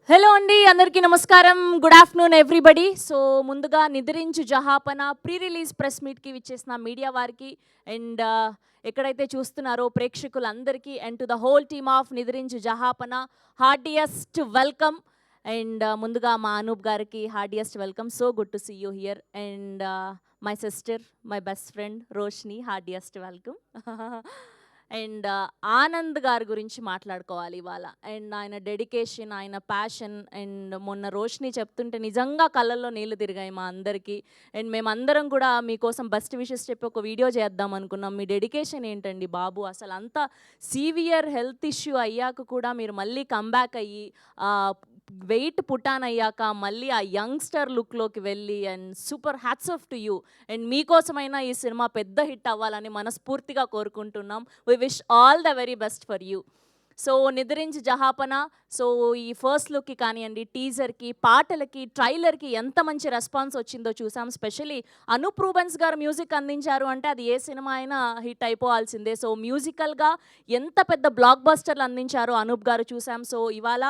Hello అండి, అందరికీ నమస్కారం. Good afternoon everybody. సో ముందుగా Nidrinchu Jahapana pre release press మీట్కి విచ్చేసిన మీడియా వారికి అండ్ ఎక్కడైతే చూస్తున్నారో ప్రేక్షకులందరికీ and to the whole team of Nidrinchu Jahapana heartiest welcome. And ముందుగా మా అనూప్ గారికి heartiest welcome. So good to see you here. And my sister, my best friend Roshni, heartiest welcome. And Anand గారి గురించి మాట్లాడుకోవాలి ఇవాళ. అండ్ ఆయన డెడికేషన్, ఆయన ప్యాషన్. అండ్ మొన్న రోష్ని చెప్తుంటే నిజంగా కళ్ళల్లో నీళ్లు తిరిగాయి మా అందరికీ. అండ్ మేమందరం కూడా మీకోసం బెస్ట్ విషెస్ చెప్పి ఒక వీడియో చేద్దాం అనుకున్నాం. మీ డెడికేషన్ ఏంటండి బాబు, అసలు అంత సీవియర్ హెల్త్ ఇష్యూ అయ్యాక కూడా మీరు మళ్ళీ కంబ్యాక్ అయ్యి వెయిట్ పుటాన్ అయ్యాక మళ్ళీ ఆ యంగ్స్టర్ లుక్లోకి వెళ్ళి and super hats off to you. And మీకోసమైనా ఈ సినిమా పెద్ద హిట్ అవ్వాలని మనస్ఫూర్తిగా కోరుకుంటున్నాం. We wish all the very best for you. So Nidrinchi Jahapana, so ఈ ఫస్ట్ లుక్కి కానివ్వండి, టీజర్కి, పాటలకి, ట్రైలర్కి ఎంత మంచి రెస్పాన్స్ వచ్చిందో చూసాం. స్పెషలీ అనూప్ రూబెన్స్ గారు మ్యూజిక్ అందించారు అంటే అది ఏ సినిమా అయినా హిట్ అయిపోవాల్సిందే. సో మ్యూజికల్గా ఎంత పెద్ద బ్లాక్ బస్టర్లు అందించారో అనూప్ గారు చూసాం. సో ఇవాళ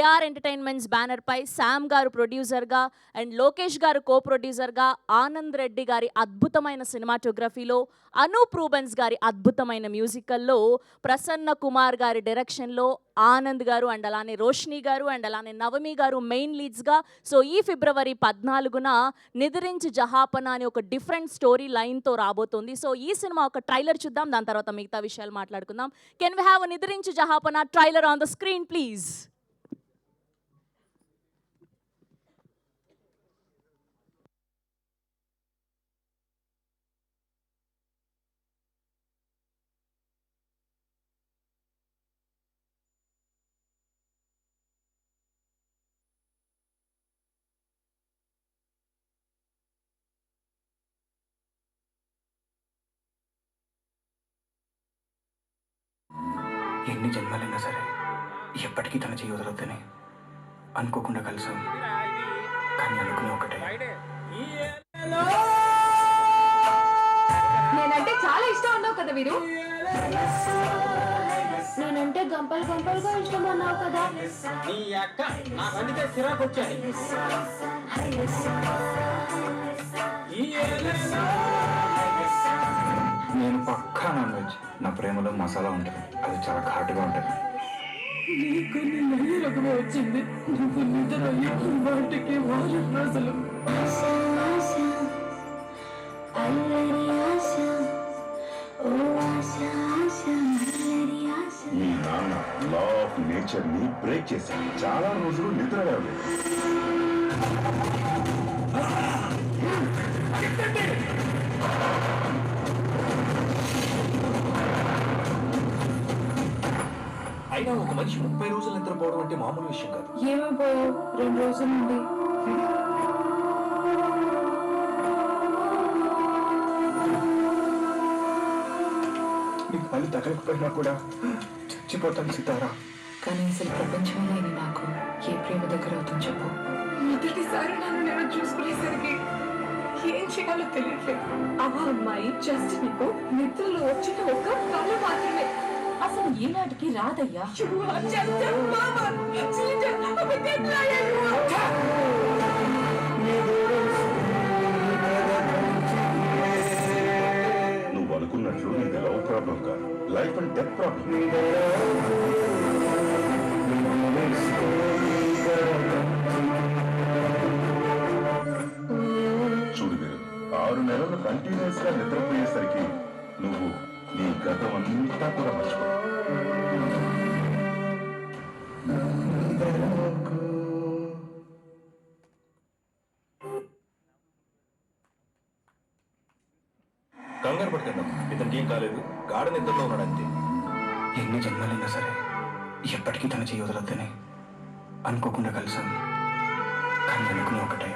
ఏఆర్ ఎంటర్టైన్మెంట్స్ బ్యానర్పై శామ్ గారు ప్రొడ్యూసర్గా అండ్ లోకేష్ గారు కో ప్రొడ్యూసర్గా, ఆనంద్ రెడ్డి గారి అద్భుతమైన సినిమాటోగ్రఫీలో, అనూప్ రూబెన్స్ గారి అద్భుతమైన మ్యూజికల్లో, ప్రసన్న కుమార్ గారి డైరెక్షన్లో ఆనంద్ గారు అండ్ అలానే రోష్ని గారు అండ్ అలానే నవమి గారు మెయిన్ లీడ్స్గా. సో ఈ ఫిబ్రవరి 14న నిద్రించి జహాపన అని ఒక డిఫరెంట్ స్టోరీ లైన్తో రాబోతుంది. సో ఈ సినిమా ఒక ట్రైలర్ చూద్దాం, దాని తర్వాత మిగతా విషయాలు మాట్లాడుకుందాం. Can we have Nidrinchi Jahapana trailer on the screen please? ఎన్ని జన్మలైనా సరే ఎప్పటికీ తన చేయి వదలొద్దని అనుకోకుండా కలిసాం. కానీ అనుకునే ఒకటే. నేనంటే చాలా ఇష్టం అన్నావు కదా వీరు. నేనంటే గంపలు గంపలుగా ఇష్టం అన్నావు కదా. నీ అక్క నాకు అందుకే చిరాకు వచ్చాయి. నేను పక్కా నాన్ వెజ్. నా ప్రేమలో మసాలా ఉంటుంది, అది చాలా ఘాటుగా ఉంటుంది. నీకు నీ రకమే వచ్చింది. నువ్వు నిద్ర వాటికి వారు రోజులు. మీ నాన్న లా ఆఫ్ నేచర్ ని బ్రేక్ చేశాడు. చాలా రోజులు నిద్ర లేవలేదు. అయినా ఒక మనిషి 30 రోజులు నిద్రపోవడం అంటే మామూలు విషయం కాదు. ఏమైపోయావు 2 రోజుల నుండి? నీకు పని తగలకపోయినా కూడా చచ్చిపోతాను సితారా. కానీ అసలు ప్రపంచంలో నాకు ఏ ప్రేమ దగ్గర అవుతుంది చెప్పు. మొదటిసారి నన్ను నేను చూసుకునేసరికి ఏం చేయాలో తెలియట్లేదు. ఆ అమ్మాయి జస్ట్ నీకు నిద్రలో వచ్చిన ఒక కళ మాత్రమే. అసలు ఈనాటికి రాదయ్యా. నువ్వు అనుకున్నట్లు ఇది లవ్ ప్రాబ్లం కాదు, లైఫ్ అండ్ డెత్ ప్రాబ్లం. చూడు మీరు 6 నెలలు కంటిన్యూస్ గా నిద్రపోయేసరికి నువ్వు నీ గతం అంతా కూడా మర్చిపో. కంగారు పడకండి, ఇతనికి ఏం కాలేదు. గాఢ నిద్రలో ఉన్నాడు అంతే. ఎన్ని జన్మలైనా సరే ఎప్పటికీ తన చేయి వదలొద్దని అనుకోకుండా కలిసాం. కానీ అనుకునే ఒకటే.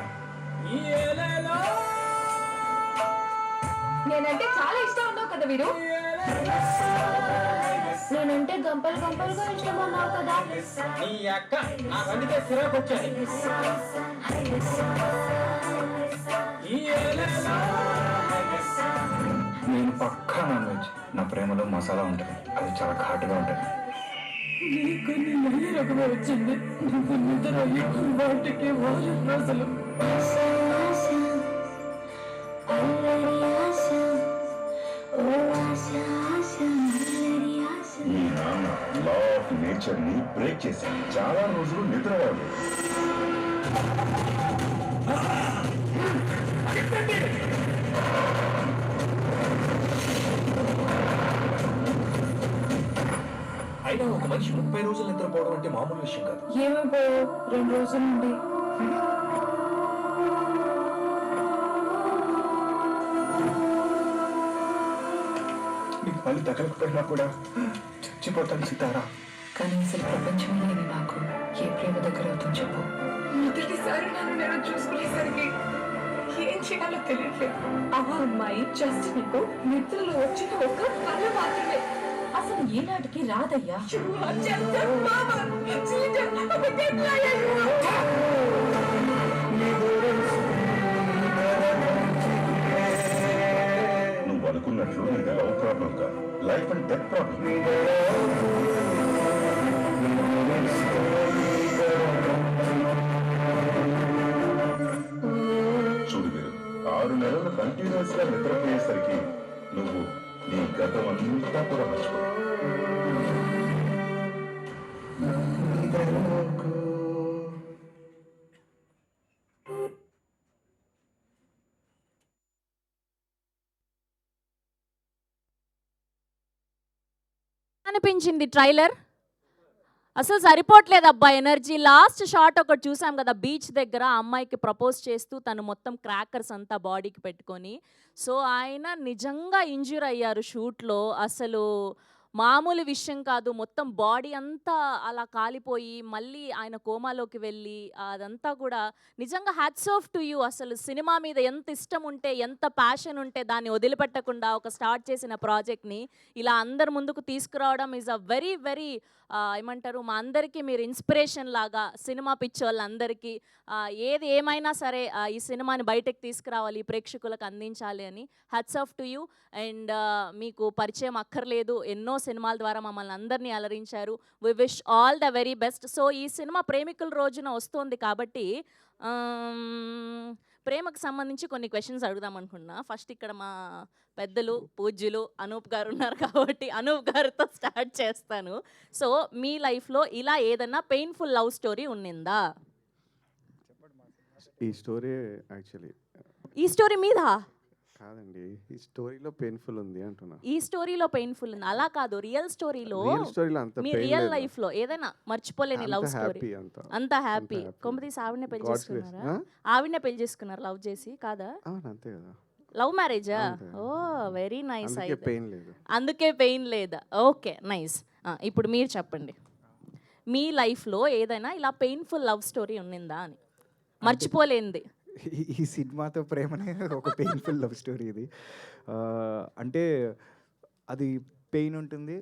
నేనంటే చాలా ఇష్టం అన్నావు కదా వీరు. నేనంటే గంపలు గంపలుగా ఇష్టం అన్నావు కదా. నీ అక్క నాకు అందుకే సిరాకు వచ్చాయి. నేను పక్కా నాన్ వెజ్. నా ప్రేమలో మసాలా ఉంటుంది, అది చాలా ఘాటుగా ఉంటుంది. నీకు నీ మళ్ళీ రకమే వచ్చింది. నువ్వు నిద్ర వాటికి వారం రోజులు. ఈ నాన్న లా ఆఫ్ నేచర్ ని బ్రేక్ చేశాను. చాలా రోజులు నిద్రవాడు. అయినా ఒక మనిషి 30 రోజులు నిద్రపోవడం అంటే మామూలు విషయం కాదు. ఏమైపోయావు 2 రోజుల నుండి? నీకు పని తగలకపోయినా కూడా చచ్చిపోతాను సితారా. కానీ అసలు ప్రపంచమే లేని నాకు ఏ ప్రేమ దగ్గర అవుతుంది చెప్పు. మొదటిసారి నన్ను నేను చూసుకునేసరికి ఏం చేయాలో తెలియట్లేదు. ఆ అమ్మాయి జస్ట్ నీకు నిద్రలో వచ్చిన ఒక కళ మాత్రమే. అసలు ఏనాటికి రాదయ్యా. You are just a mama. Cheater. I'm a dead liar. నువ్వు అనుకున్నట్లు ఇది లవ్ ప్రాబ్లం కాదు, లైఫ్ అండ్ డెత్ ప్రాబ్లం. చూడు మీరు 6 నెలలు కంటిన్యూస్ గా నిద్రపోయేసరికి నువ్వు నీ గతం అంతా కూడా మర్చిపో. అనిపించింది ట్రైలర్? అసలు సరిపోవట్లేదు అబ్బా ఎనర్జీ. లాస్ట్ షాట్ ఒకటి చూసాం కదా బీచ్ దగ్గర, ఆ అమ్మాయికి ప్రపోజ్ చేస్తూ తను మొత్తం క్రాకర్స్ అంతా బాడీకి పెట్టుకొని. సో ఆయన నిజంగా ఇంజ్యూర్ అయ్యారు షూట్లో. అసలు మామూలు విషయం కాదు. మొత్తం బాడీ అంతా అలా కాలిపోయి మళ్ళీ ఆయన కోమాలోకి వెళ్ళి అదంతా కూడా నిజంగా హ్యాట్స్ ఆఫ్ టు యూ. అసలు సినిమా మీద ఎంత ఇష్టం ఉంటే, ఎంత ప్యాషన్ ఉంటే దాన్ని వదిలిపెట్టకుండా ఒక స్టార్ట్ చేసిన ప్రాజెక్ట్ని ఇలా అందరి ముందుకు తీసుకురావడం ఈజ్ అ వెరీ వెరీ ఏమంటారు, మా అందరికీ మీరు ఇన్స్పిరేషన్ లాగా, సినిమా పిచ్చోళ్ళందరికీ. ఏది ఏమైనా సరే ఈ సినిమాని బయటకు తీసుకురావాలి, ప్రేక్షకులకు అందించాలి అని. Hats off to you. And మీకు పరిచయం అక్కర్లేదు, ఎన్నో సినిమాల ద్వారా మమ్మల్ని అందరినీ అలరించారు. We wish all the very best. So ఈ సినిమా ప్రేమికుల రోజున వస్తుంది కాబట్టి ప్రేమకు సంబంధించి కొన్ని క్వశ్చన్స్ అడుగుదాం అనుకున్నా. ఫస్ట్ ఇక్కడ మా పెద్దలు పూజ్యులు అనూప్ గారు ఉన్నారు కాబట్టి అనూప్ గారితో స్టార్ట్ చేస్తాను. సో మీ లైఫ్లో ఇలా ఏదన్నా పెయిన్ఫుల్ లవ్ స్టోరీ ఉన్నిందా? ఈ స్టోరీ యాక్చువల్లీ ఈ స్టోరీ మీద కాదండి, ఈ స్టోరీలో పెయిన్ఫుల్ ఉంది అంటున్నా. ఈ స్టోరీలో పెయిన్ఫుల్ ఉంది అలా కాదు, రియల్ స్టోరీలో అంత మీ రియల్ లైఫ్ లో ఏదైనా మర్చిపోలేని లవ్ స్టోరీ. అంత హ్యాపీ. కొంపతీసి ఆవిడనే పెళ్లి చేసుకున్నారా? ఆవిడనే పెళ్లి చేసుకున్నారు లవ్ చేసి కాదా? అంతే కదా. లవ్ మ్యారేజా? ఓ వెరీ నైస్. అందుకే పెయిన్ లేదా? Okay nice. ఇప్పుడు మీరు చెప్పండి, మీ లైఫ్లో ఏదైనా ఇలా పెయిన్ఫుల్ లవ్ స్టోరీ ఉన్నిందా అని, మర్చిపోలేనిది. ఈ సినిమాతో ప్రేమనే ఒక పెయిన్ఫుల్ లవ్ స్టోరీ ఇది. అంటే అది పెయిన్ ఉంటుంది,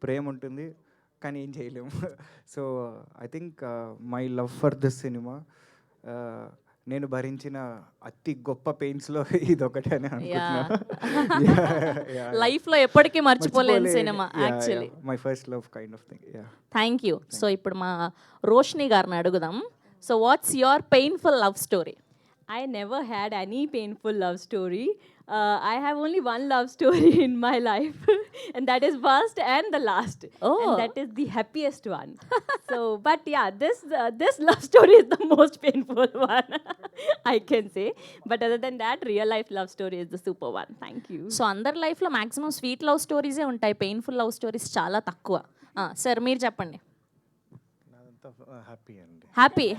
ప్రేమ ఉంటుంది, కానీ ఏం చేయలేము. So I think my love for this cinema నేను భరించిన అతి గొప్ప పెయిన్స్లో ఇది ఒకటే అని అనుకుంటున్నా. లైఫ్లో ఎప్పటికీ మర్చిపోలేని cinema actually. My first love kind of thing. Thank you. So ఇప్పుడు మా రోషిని గారిని అడుగుదాం. So what's your painful love story? I never had any painful love story. I have only one love story in my life, and that is first and the last. Oh. And that is the happiest one. So, but yeah, this love story is the most painful one, I can say. But other than that, real life love story is the super one. Thank you. So అందరి లైఫ్లో maximum sweet love స్టోరీసే ఉంటాయి, painful love stories చాలా తక్కువ. Sir మీరు చెప్పండి.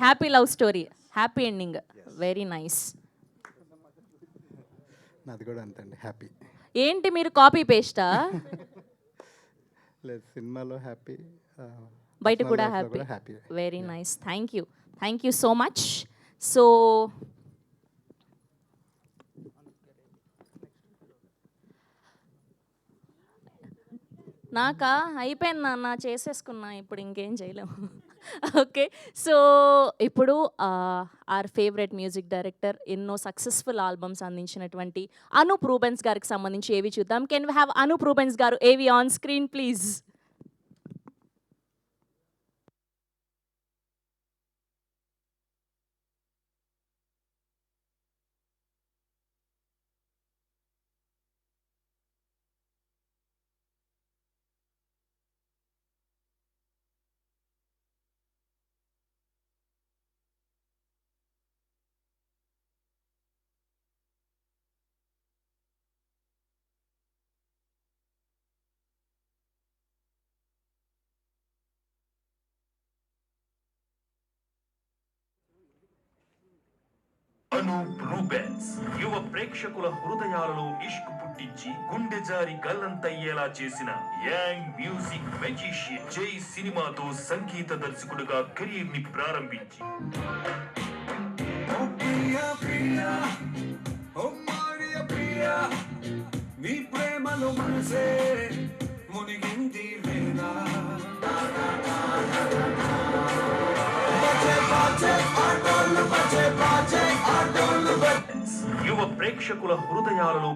Happy love story, happy ending, very nice. నాది కూడా అంతే అండి, హ్యాపీ. ఏంటి మీరు కాపీ పేస్టా? లేదు, సినిమాలో హ్యాపీ, బయట కూడా happy. Very nice. Thank you so much. So నాకా అయిపోయింది నాన్న, చేసేసుకున్నా, ఇప్పుడు ఇంకేం చేయలేము. ఓకే, సో ఇప్పుడు ఆర్ ఫేవరెట్ మ్యూజిక్ డైరెక్టర్, ఎన్నో సక్సెస్ఫుల్ ఆల్బమ్స్ అందించినటువంటి అనూప్ రూబెన్స్ గారికి సంబంధించి ఏవి చూద్దాం. Can we have Anup Rubens garu AV on screen please? Anup Rubens యువ ప్రేక్షకుల హృదయాలలో ఇష్క్ పుట్టించి గుండె జారి గల్లంతయ్యేలా చేసిన యంగ్ మ్యూజిక్ మెజిషియన్. జై సినిమాతో సంగీత దర్శకుడిగా కెరీర్ ని ప్రారంభించి నీ ప్రేమలో మనసే మునిగింది వేళ యువ ప్రేక్షకుల హృదయాలలో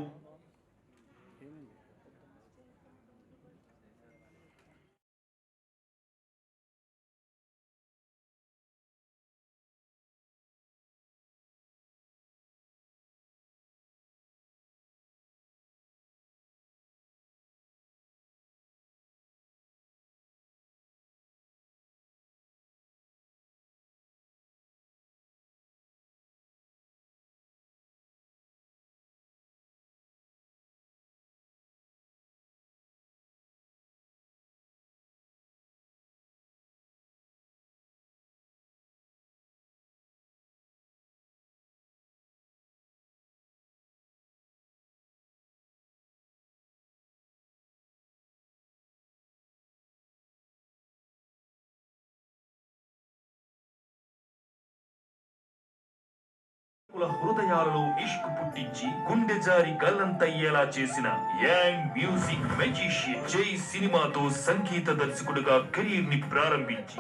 హృదయాలలో ఇష్క్ పుట్టించి గుండె జారి గల్లంతయ్యేలా చేసిన యంగ్ మ్యూజిక్ మెజిషియన్. జై సినిమాతో సంగీత దర్శకుడిగా కెరీర్ ని ప్రారంభించి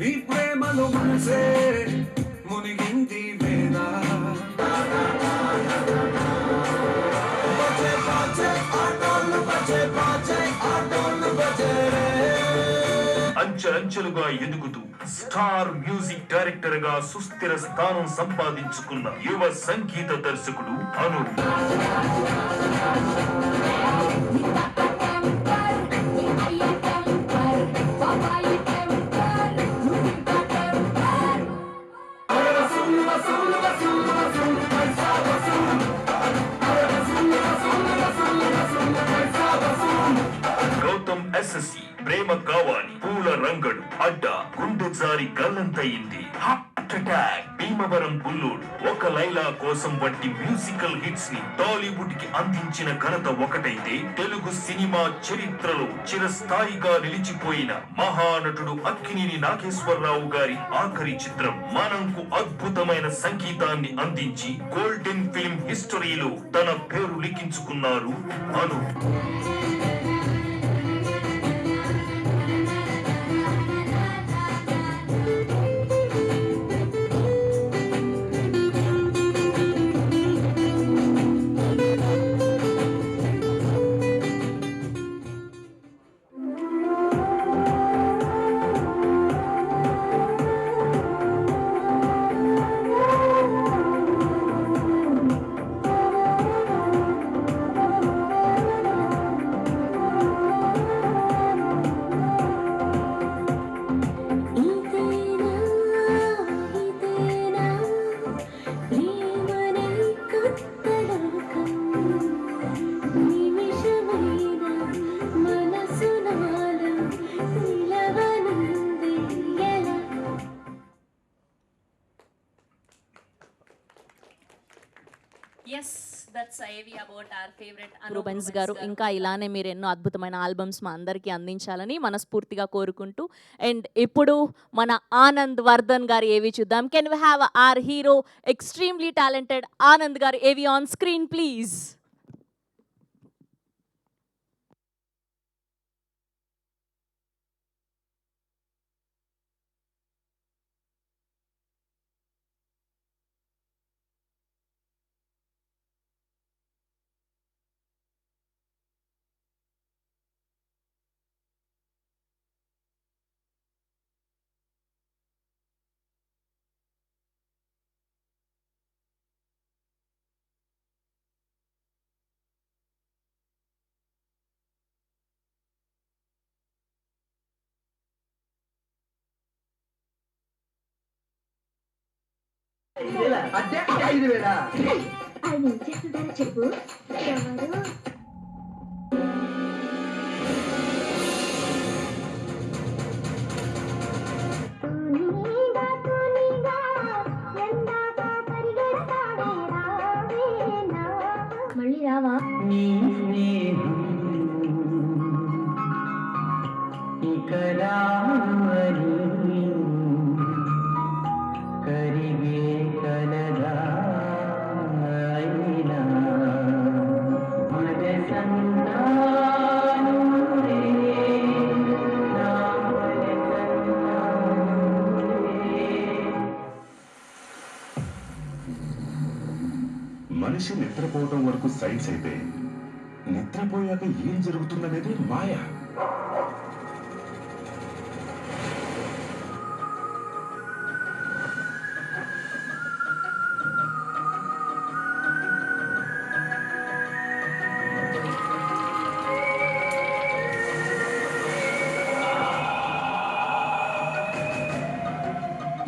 నీ ప్రేమలో మనసే మునిగింది వేళ అంచెలంచెలుగా ఎదుగుతూ స్టార్ మ్యూజిక్ డైరెక్టర్ గా సుస్థిర స్థానం సంపాదించుకున్న యువ సంగీత దర్శకుడు అనూప్. గౌతమ్ ఎస్ఎస్సి, ప్రేమ కావాలి, పూల రంగడు, అడ్డ, గుండె జారి గల్లంతయింది, హార్ట్ అటాక్, భీమవరం బుల్లోడు, ఒక లైలా కోసం వంటి మ్యూజికల్ హిట్స్ ని టాలీవుడ్ కి అందించిన ఘనత ఒకటైతే, తెలుగు సినిమా చరిత్రలో చిరస్థాయిగా నిలిచిపోయిన మహానటుడు అక్కినేని నాగేశ్వరరావు గారి ఆఖరి చిత్రం మనంకు అద్భుతమైన సంగీతాన్ని అందించి గోల్డెన్ ఫిల్మ్ హిస్టరీలో తన పేరు లిఖించుకున్నారు అనూప్. రూబెన్స్ గారు ఇంకా ఇలానే మీరు ఎన్నో అద్భుతమైన ఆల్బమ్స్ మా అందరికీ అందించాలని మనస్ఫూర్తిగా కోరుకుంటూ అండ్ ఇప్పుడు మన ఆనంద్ వర్ధన్ గారి ఏవి చూద్దాం. Can we have our hero extremely talented Anand garu AV on screen please. చెప్పు ఎవరు మళ్ళీ రావా మనిషి నిద్రపోవటం వరకు సైన్స్ అయితే నిద్రపోయాక ఏం జరుగుతుందనేది మాయ.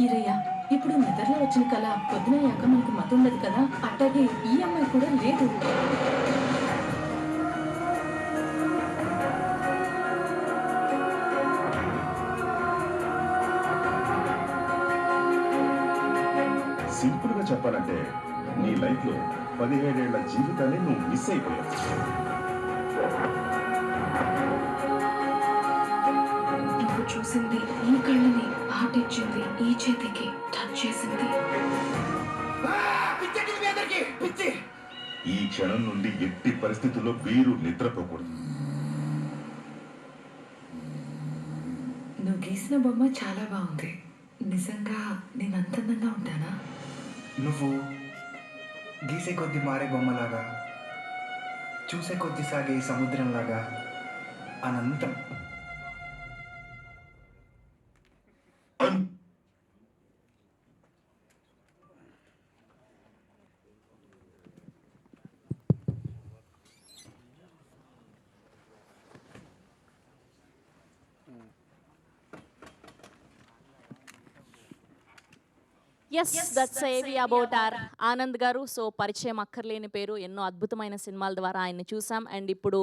ఈరయ్య ఇప్పుడు నిద్రలో వచ్చిన కళ పొద్దునయ్యాక మనకి మతం ఉండదు కదా, అట్లాగే ఈ అమ్మాయి కూడా లేదు. సింపుల్ గా చెప్పాలంటే నీ లైఫ్ లో 17 ఏళ్ల జీవితాన్ని నువ్వు మిస్ అయిపోయావు. నువ్వు చూసింది ఈ కళ్ళని, ఆటిచ్చింది ఈ చేతికి, టచ్ చేసింది. ఈ క్షణం నుండి ఎట్టి పరిస్థితుల్లో వీరు నిద్రపోకూడదు. నువ్వు గీసిన బొమ్మ చాలా బాగుంది. నిజంగా నేను అంత అందంగా ఉంటానా? నువ్వు గీసే కొద్ది మారే బొమ్మలాగా, చూసే కొద్ది సాగే సముద్రంలాగా అనంతం. ఎస్ దట్స్ ఏవి అబౌట్ ఆర్ ఆనంద్ గారు. సో పరిచయం అక్కర్లేని పేరు, ఎన్నో అద్భుతమైన సినిమాల ద్వారా ఆయన్ని చూసాం అండ్ ఇప్పుడు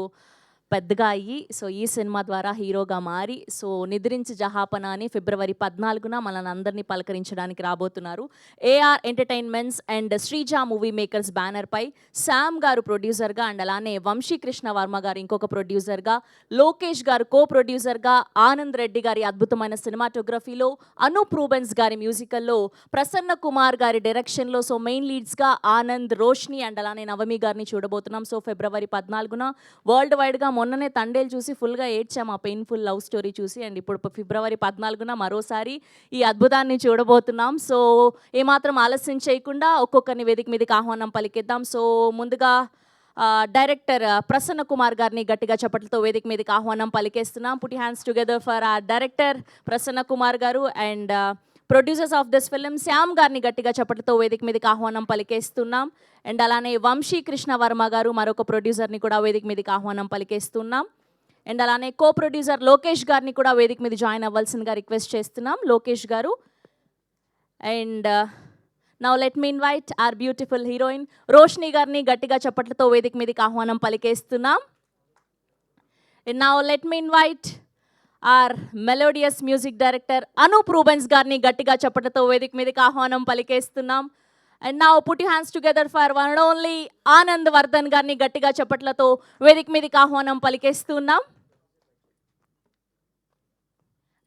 పెద్దగా అయ్యి సో ఈ సినిమా ద్వారా హీరోగా మారి సో నిద్రించి జహాపన అని ఫిబ్రవరి 14న మనల్ని అందరినీ పలకరించడానికి రాబోతున్నారు. AR entertainments and Sreeja movie makers బ్యానర్పై శామ్ గారు ప్రొడ్యూసర్గా అండ్ అలానే వంశీకృష్ణ వర్మ గారు ఇంకొక ప్రొడ్యూసర్గా, లోకేష్ గారు కో ప్రొడ్యూసర్గా, ఆనంద్ రెడ్డి గారి అద్భుతమైన సినిమాటోగ్రఫీలో, అనూప్ రూబెన్స్ గారి మ్యూజికల్లో, ప్రసన్న కుమార్ గారి డైరెక్షన్లో సో మెయిన్ లీడ్స్గా ఆనంద్, రోష్ని అండ్ అలానే నవమి గారిని చూడబోతున్నాం. సో ఫిబ్రవరి 14న వరల్డ్ వైడ్గా మొన్ననే తండేలు చూసి ఫుల్గా ఏడ్చాము ఆ పెయిన్ఫుల్ లవ్ స్టోరీ చూసి అండ్ ఇప్పుడు ఫిబ్రవరి 14న మరోసారి ఈ అద్భుతాన్ని చూడబోతున్నాం. సో ఏమాత్రం ఆలస్యం చేయకుండా ఒక్కొక్కరిని వేదిక మీదకి ఆహ్వానం పలికిద్దాం. సో ముందుగా డైరెక్టర్ ప్రసన్న కుమార్ గారిని గట్టిగా చప్పట్లతో వేదిక మీదకి ఆహ్వానం పలికేస్తున్నాం. పుట్ హ్యాండ్స్ టుగెదర్ ఫర్ ఆ డైరెక్టర్ ప్రసన్న కుమార్ గారు and producers of this film Shyam గారిని గట్టిగా చప్పట్లతో వేదిక మీదకి ఆహ్వానం పలికేస్తున్నాం. అండ్ అలానే వంశీకృష్ణ వర్మ గారు మరొక ప్రొడ్యూసర్ని కూడా వేదిక మీదకి ఆహ్వానం పలికేస్తున్నాం. అండ్ అలానే కో ప్రొడ్యూసర్ లోకేష్ గారిని కూడా వేదిక మీద జాయిన్ అవ్వాల్సిందిగా రిక్వెస్ట్ చేస్తున్నాం లోకేష్ గారు. And now let me invite our beautiful heroine Roshni గారిని గట్టిగా చప్పట్లతో వేదిక మీదకి ఆహ్వానం పలికేస్తున్నాం. And now let me invite our melodious music director Anoop Rubens గారిని గట్టిగా చప్పట్లతో వేదిక మీదకి ఆహ్వానం పలికేస్తున్నాం. And now put you hands together for one and only Anand Vardhan గారిని గట్టిగా చప్పట్లతో వేదిక మీదకి ఆహ్వానం పలికేస్తున్నాం.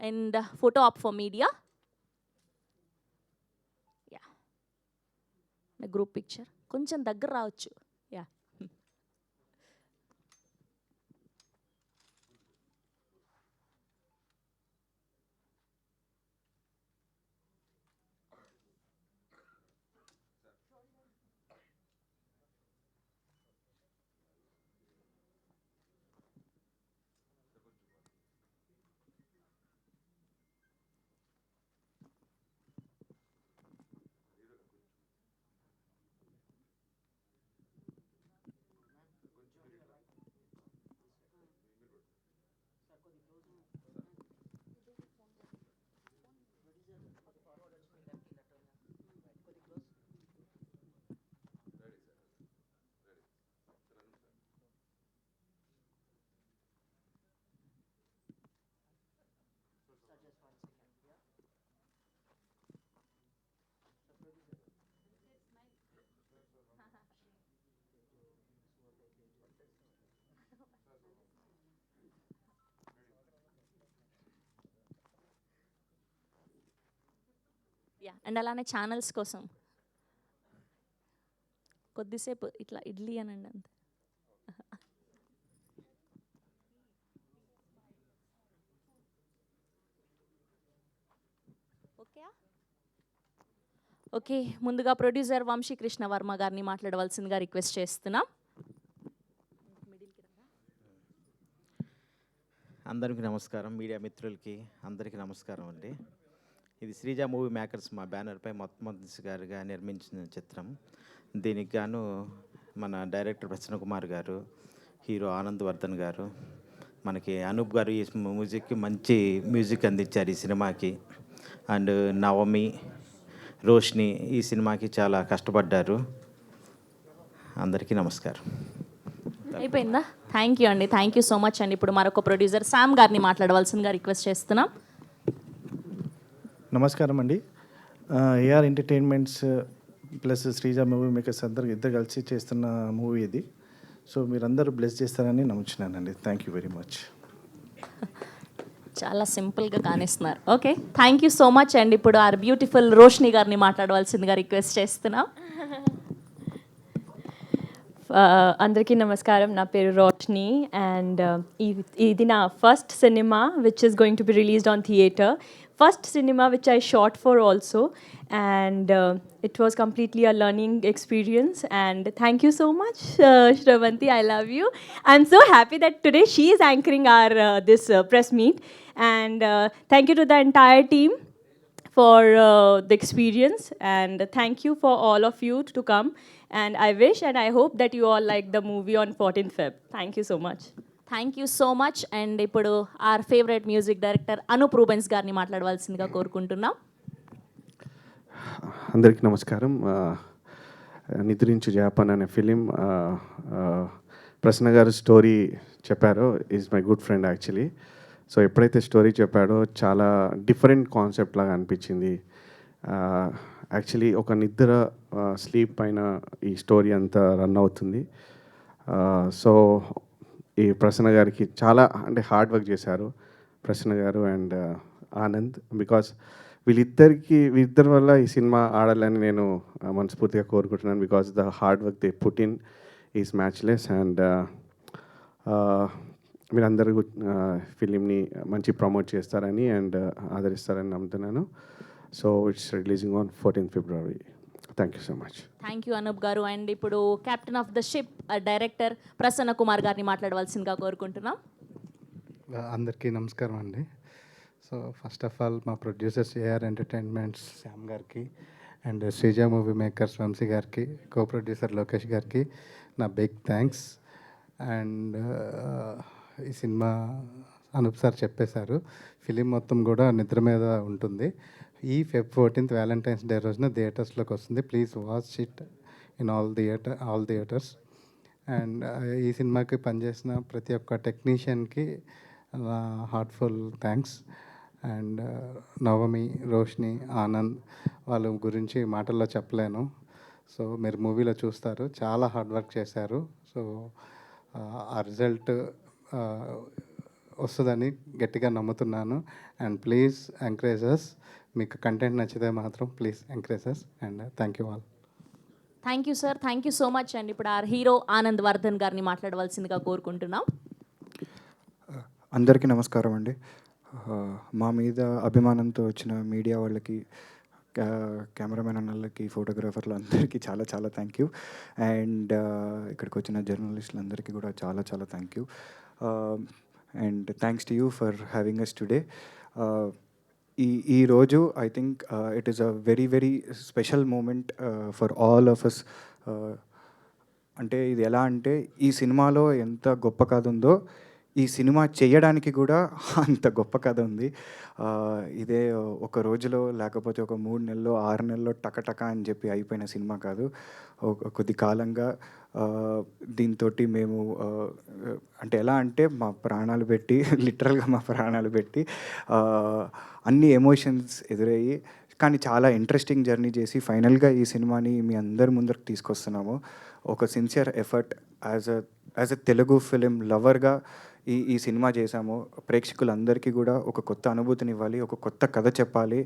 And photo op for media. Yeah, group picture కొంచెం దగ్గర రావచ్చు. Yeah, yeah. అండ్ అలానే ఛానల్స్ కోసం కొద్దిసేపు ఇట్లా ఇడ్లీ అనండి అంతే. ఓకే ఓకే, ముందుగా ప్రొడ్యూసర్ వంశీకృష్ణ వర్మ గారిని మాట్లాడవలసిందిగా రిక్వెస్ట్ చేస్తున్నాం. అందరికీ నమస్కారం, మీడియా మిత్రులకి అందరికీ నమస్కారం అండి. ఇది శ్రీజ మూవీ మేకర్స్ మా బ్యానర్పై మొట్టమొదటి గారుగా నిర్మించిన చిత్రం. దీనికి గాను మన డైరెక్టర్ ప్రసన్న కుమార్ గారు, హీరో ఆనంద్ వర్ధన్ గారు, మనకి అనూప్ గారు ఈ మ్యూజిక్కి మంచి మ్యూజిక్ అందించారు ఈ సినిమాకి. అండ్ నవమి, రోష్ని ఈ సినిమాకి చాలా కష్టపడ్డారు. అందరికీ నమస్కారం. అయిపోయిందా? థ్యాంక్ యూ అండి, థ్యాంక్ యూ సో మచ్ అండి. ఇప్పుడు మరొక ప్రొడ్యూసర్ శామ్ గారిని మాట్లాడవలసిందిగా రిక్వెస్ట్ చేస్తున్నాం. నమస్కారం అండి. AR entertainments plus Sreeja movie makers ఇద్దరు కలిసి చేస్తున్న మూవీ ఇది. సో మీరందరూ బ్లెస్ చేస్తారని నమ్ముచున్నానండి. Thank you very much. చాలా సింపుల్గా కానిస్తున్నారు. Okay, thank you so much అండి. ఇప్పుడు ఆర్ బ్యూటిఫుల్ రోష్ని గారిని మాట్లాడవలసిందిగా రిక్వెస్ట్ చేస్తున్నాం. అందరికీ నమస్కారం, నా పేరు రోష్ని అండ్ ఇది నా first cinema which is going to be released on theatre. First cinema which I shot for also, and it was completely a learning experience. And thank you so much, Shravanti. I love you. I'm so happy that today she is anchoring our this press meet. And thank you to the entire team for the experience. And thank you for all of you to come. And I wish and I hope that you all like the movie on 14th Feb. Thank you so much. Thank you so much. And ఇప్పుడు our favourite music director Anoop Rubens గారిని మాట్లాడవలసిందిగా కోరుకుంటున్నాం. అందరికీ నమస్కారం. నిద్రించు జాపాన్ అనే film Prasanna గారు story చెప్పారో, is my good friend actually. So ఎప్పుడైతే స్టోరీ చెప్పాడో చాలా డిఫరెంట్ కాన్సెప్ట్ లాగా అనిపించింది. యాక్చువల్లీ ఒక నిద్ర స్లీప్ పైన ఈ స్టోరీ అంతా రన్ అవుతుంది. సో ఈ ప్రసన్న గారికి చాలా అంటే హార్డ్ వర్క్ చేశారు ప్రసన్న గారు అండ్ ఆనంద్. బికాస్ వీళ్ళిద్దరి వల్ల ఈ సినిమా ఆడాలని నేను మనస్ఫూర్తిగా కోరుకుంటున్నాను. Because the hard work they put in is matchless. And మీరందరూ ఫిలింని మంచి ప్రమోట్ చేస్తారని అండ్ ఆదరిస్తారని నమ్ముతున్నాను. So it's releasing on 14th February. Thank you so much. Thank you Anup గారు. అండ్ ఇప్పుడు captain of the ship director Prasanna Kumar గారిని మాట్లాడవలసిందిగా కోరుకుంటున్నాం. అందరికీ నమస్కారం అండి. సో ఫస్ట్ ఆఫ్ ఆల్ మా ప్రొడ్యూసర్స్ ఏఆర్ ఎంటర్టైన్మెంట్స్ శ్యామ్ గారికి and Sreeja movie makers Vamsi గారికి, కో ప్రొడ్యూసర్ లోకేష్ గారికి నా బిగ్ థ్యాంక్స్. అండ్ ఈ సినిమా అనూప్ సార్ చెప్పేశారు, ఫిలిం మొత్తం కూడా నిద్ర మీద ఉంటుంది. ఈ Feb 14th వ్యాలంటైన్స్ డే రోజున థియేటర్స్లోకి వస్తుంది. Please watch it in all theatres. And ఈ సినిమాకి పనిచేసిన ప్రతి ఒక్క టెక్నీషియన్కి heartful thanks. And Navami, Roshni, Anand వాళ్ళ గురించి మాటల్లో చెప్పలేను. సో మీరు మూవీలో చూస్తారు, చాలా హార్డ్ వర్క్ చేశారు. సో ఆ రిజల్ట్ వస్తుందని గట్టిగా నమ్ముతున్నాను. And please encourages. మీకు కంటెంట్ నచ్చితే మాత్రం please encourages. And thank you all. Thank you sir, thank you so much అండి. ఇప్పుడు ఆ హీరో ఆనంద్ వర్ధన్ గారిని మాట్లాడవలసిందిగా కోరుకుంటున్నాం. అందరికీ నమస్కారం అండి. మా మీద అభిమానంతో వచ్చిన మీడియా వాళ్ళకి, కెమెరామెన్ అన్నలకి, ఫోటోగ్రాఫర్లు అందరికీ చాలా చాలా థ్యాంక్ యూ. అండ్ ఇక్కడికి వచ్చిన జర్నలిస్టులు అందరికీ కూడా చాలా చాలా thank you. And thanks to you for having us today. ఈ రోజు I think it is a very very special moment for all of us. అంటే ఇది ఎలా అంటే, ఈ సినిమాలో ఎంత గొప్ప కథ ఉందో ఈ సినిమా చేయడానికి కూడా అంత గొప్ప కథ ఉంది. ఇదే ఒక రోజులో, లేకపోతే ఒక 3 నెలల్లో 6 నెలల్లో టకటక అని చెప్పి అయిపోయిన సినిమా కాదు. కొద్ది కాలంగా దీంతో మేము అంటే ఎలా అంటే మా ప్రాణాలు పెట్టి, లిటరల్గా మా ప్రాణాలు పెట్టి అన్ని ఎమోషన్స్ ఎదురయ్యి, కానీ చాలా ఇంట్రెస్టింగ్ జర్నీ చేసి ఫైనల్గా ఈ సినిమాని మీ అందరి ముందరకు తీసుకొస్తున్నాము. ఒక sincere effort as a Telugu film లవర్గా ఈ సినిమా చేశాము. ప్రేక్షకులందరికీ కూడా ఒక కొత్త అనుభూతిని ఇవ్వాలి, ఒక కొత్త కథ చెప్పాలి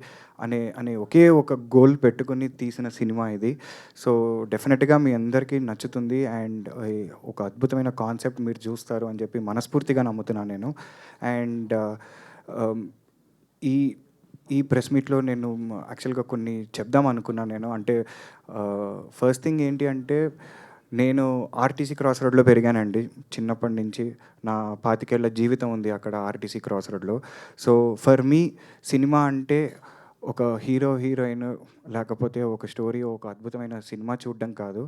అనే ఒకే ఒక గోల్ పెట్టుకుని తీసిన సినిమా ఇది. సో డెఫినెట్గా మీ అందరికీ నచ్చుతుంది. అండ్ ఒక అద్భుతమైన కాన్సెప్ట్ మీరు చూస్తారు అని చెప్పి మనస్ఫూర్తిగా నమ్ముతున్నాను నేను. అండ్ ఈ ప్రెస్ మీట్లో నేను యాక్చువల్గా కొన్ని చెప్దాం అనుకున్నాను నేను. అంటే ఫస్ట్ థింగ్ ఏంటి అంటే, నేను ఆర్టీసీ క్రాస్ రోడ్లో పెరిగానండి చిన్నప్పటి నుంచి. నా 25 ఏళ్ల జీవితం ఉంది అక్కడ ఆర్టీసీ క్రాస్ రోడ్లో. సో ఫర్ మీ సినిమా అంటే ఒక హీరో హీరోయిన్, లేకపోతే ఒక స్టోరీ, ఒక అద్భుతమైన సినిమా చూడడం కాదు,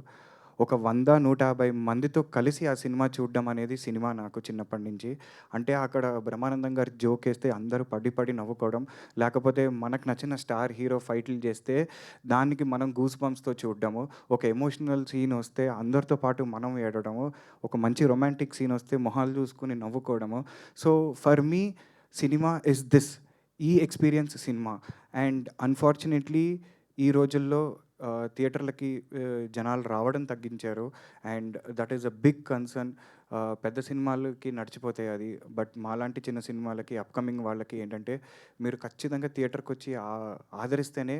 ఒక 100-150 మందితో కలిసి ఆ సినిమా చూడడం అనేది సినిమా నాకు చిన్నప్పటి నుంచి. అంటే అక్కడ బ్రహ్మానందం గారి జోక్ వేస్తే అందరూ పడి నవ్వుకోవడం, లేకపోతే మనకు నచ్చిన స్టార్ హీరో ఫైట్లు చేస్తే దానికి మనం గూస్ బంప్స్తో చూడడము, ఒక ఎమోషనల్ సీన్ వస్తే అందరితో పాటు మనం ఏడవడము, ఒక మంచి రొమాంటిక్ సీన్ వస్తే మొహాలు చూసుకుని నవ్వుకోవడము. So for me cinema is this, ఈ ఎక్స్పీరియన్స్ సినిమా. అండ్ అన్ఫార్చునేట్లీ ఈ రోజుల్లో థియేటర్లకి జనాలు రావడం తగ్గించారు. And that is a big concern. పెద్ద సినిమాలకి నడిచిపోతాయి అది, బట్ మాలాంటి చిన్న సినిమాలకి, అప్కమింగ్ వాళ్ళకి ఏంటంటే, మీరు ఖచ్చితంగా థియేటర్కి వచ్చి ఆదరిస్తేనే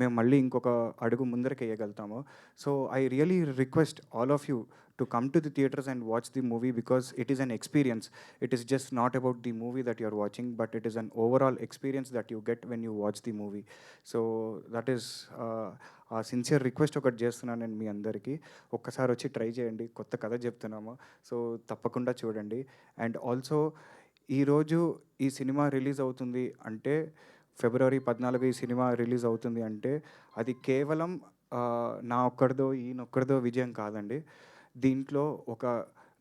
మేము మళ్ళీ ఇంకొక అడుగు ముందరికి వేయగలుగుతాము. So I really request all of you to come to the theaters and watch the movie, because it is an experience. It is just not about the movie that you are watching, but it is an overall experience that you get when you watch the movie. So that is a sincere request ఒకటి చేస్తున్నాను నేను మీ అందరికీ. ఒక్కసారి వచ్చి try చేయండి, కొత్త కథ చెప్తున్నాము. సో తప్పకుండా చూడండి. అండ్ ఆల్సో ఈరోజు ఈ సినిమా రిలీజ్ అవుతుంది అంటే, ఫిబ్రవరి 14 ఈ సినిమా రిలీజ్ అవుతుంది అంటే, అది కేవలం నా ఒక్కడిదో ఈయనొక్కడిదో విజయం కాదండి. దీంట్లో ఒక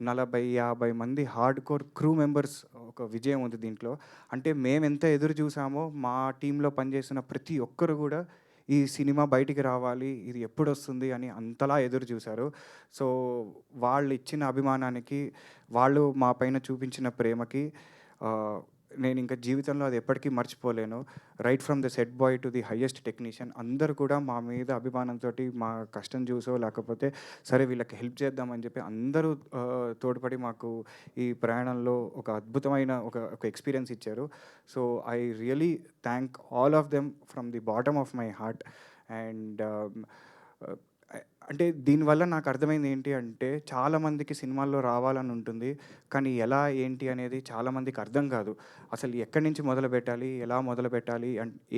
40-50 మంది హార్డ్ కోర్ క్రూ మెంబర్స్ ఒక విజయం ఉంది దీంట్లో. అంటే మేము ఎంత ఎదురు చూసామో, మా టీంలో పనిచేసిన ప్రతి ఒక్కరు కూడా ఈ సినిమా బయటికి రావాలి, ఇది ఎప్పుడు వస్తుంది అని అంతలా ఎదురు చూశారు. సో వాళ్ళు ఇచ్చిన అభిమానానికి, వాళ్ళు మా పైన చూపించిన ప్రేమకి నేను ఇంకా జీవితంలో అది ఎప్పటికీ మర్చిపోలేను. Right from the set boy to the highest technician, అందరూ కూడా మా మీద అభిమానంతో, మా కష్టం చూసో లేకపోతే సరే వీళ్ళకి హెల్ప్ చేద్దామని చెప్పి అందరూ తోడ్పడి మాకు ఈ ప్రయాణంలో ఒక అద్భుతమైన ఒక ఎక్స్పీరియన్స్ ఇచ్చారు. So I really thank all of them from the bottom of my heart. And అంటే దీనివల్ల నాకు అర్థమైంది ఏంటి అంటే, చాలామందికి సినిమాల్లో రావాలని ఉంటుంది, కానీ ఎలా ఏంటి అనేది చాలామందికి అర్థం కాదు. అసలు ఎక్కడి నుంచి మొదలు పెట్టాలి, ఎలా మొదలు పెట్టాలి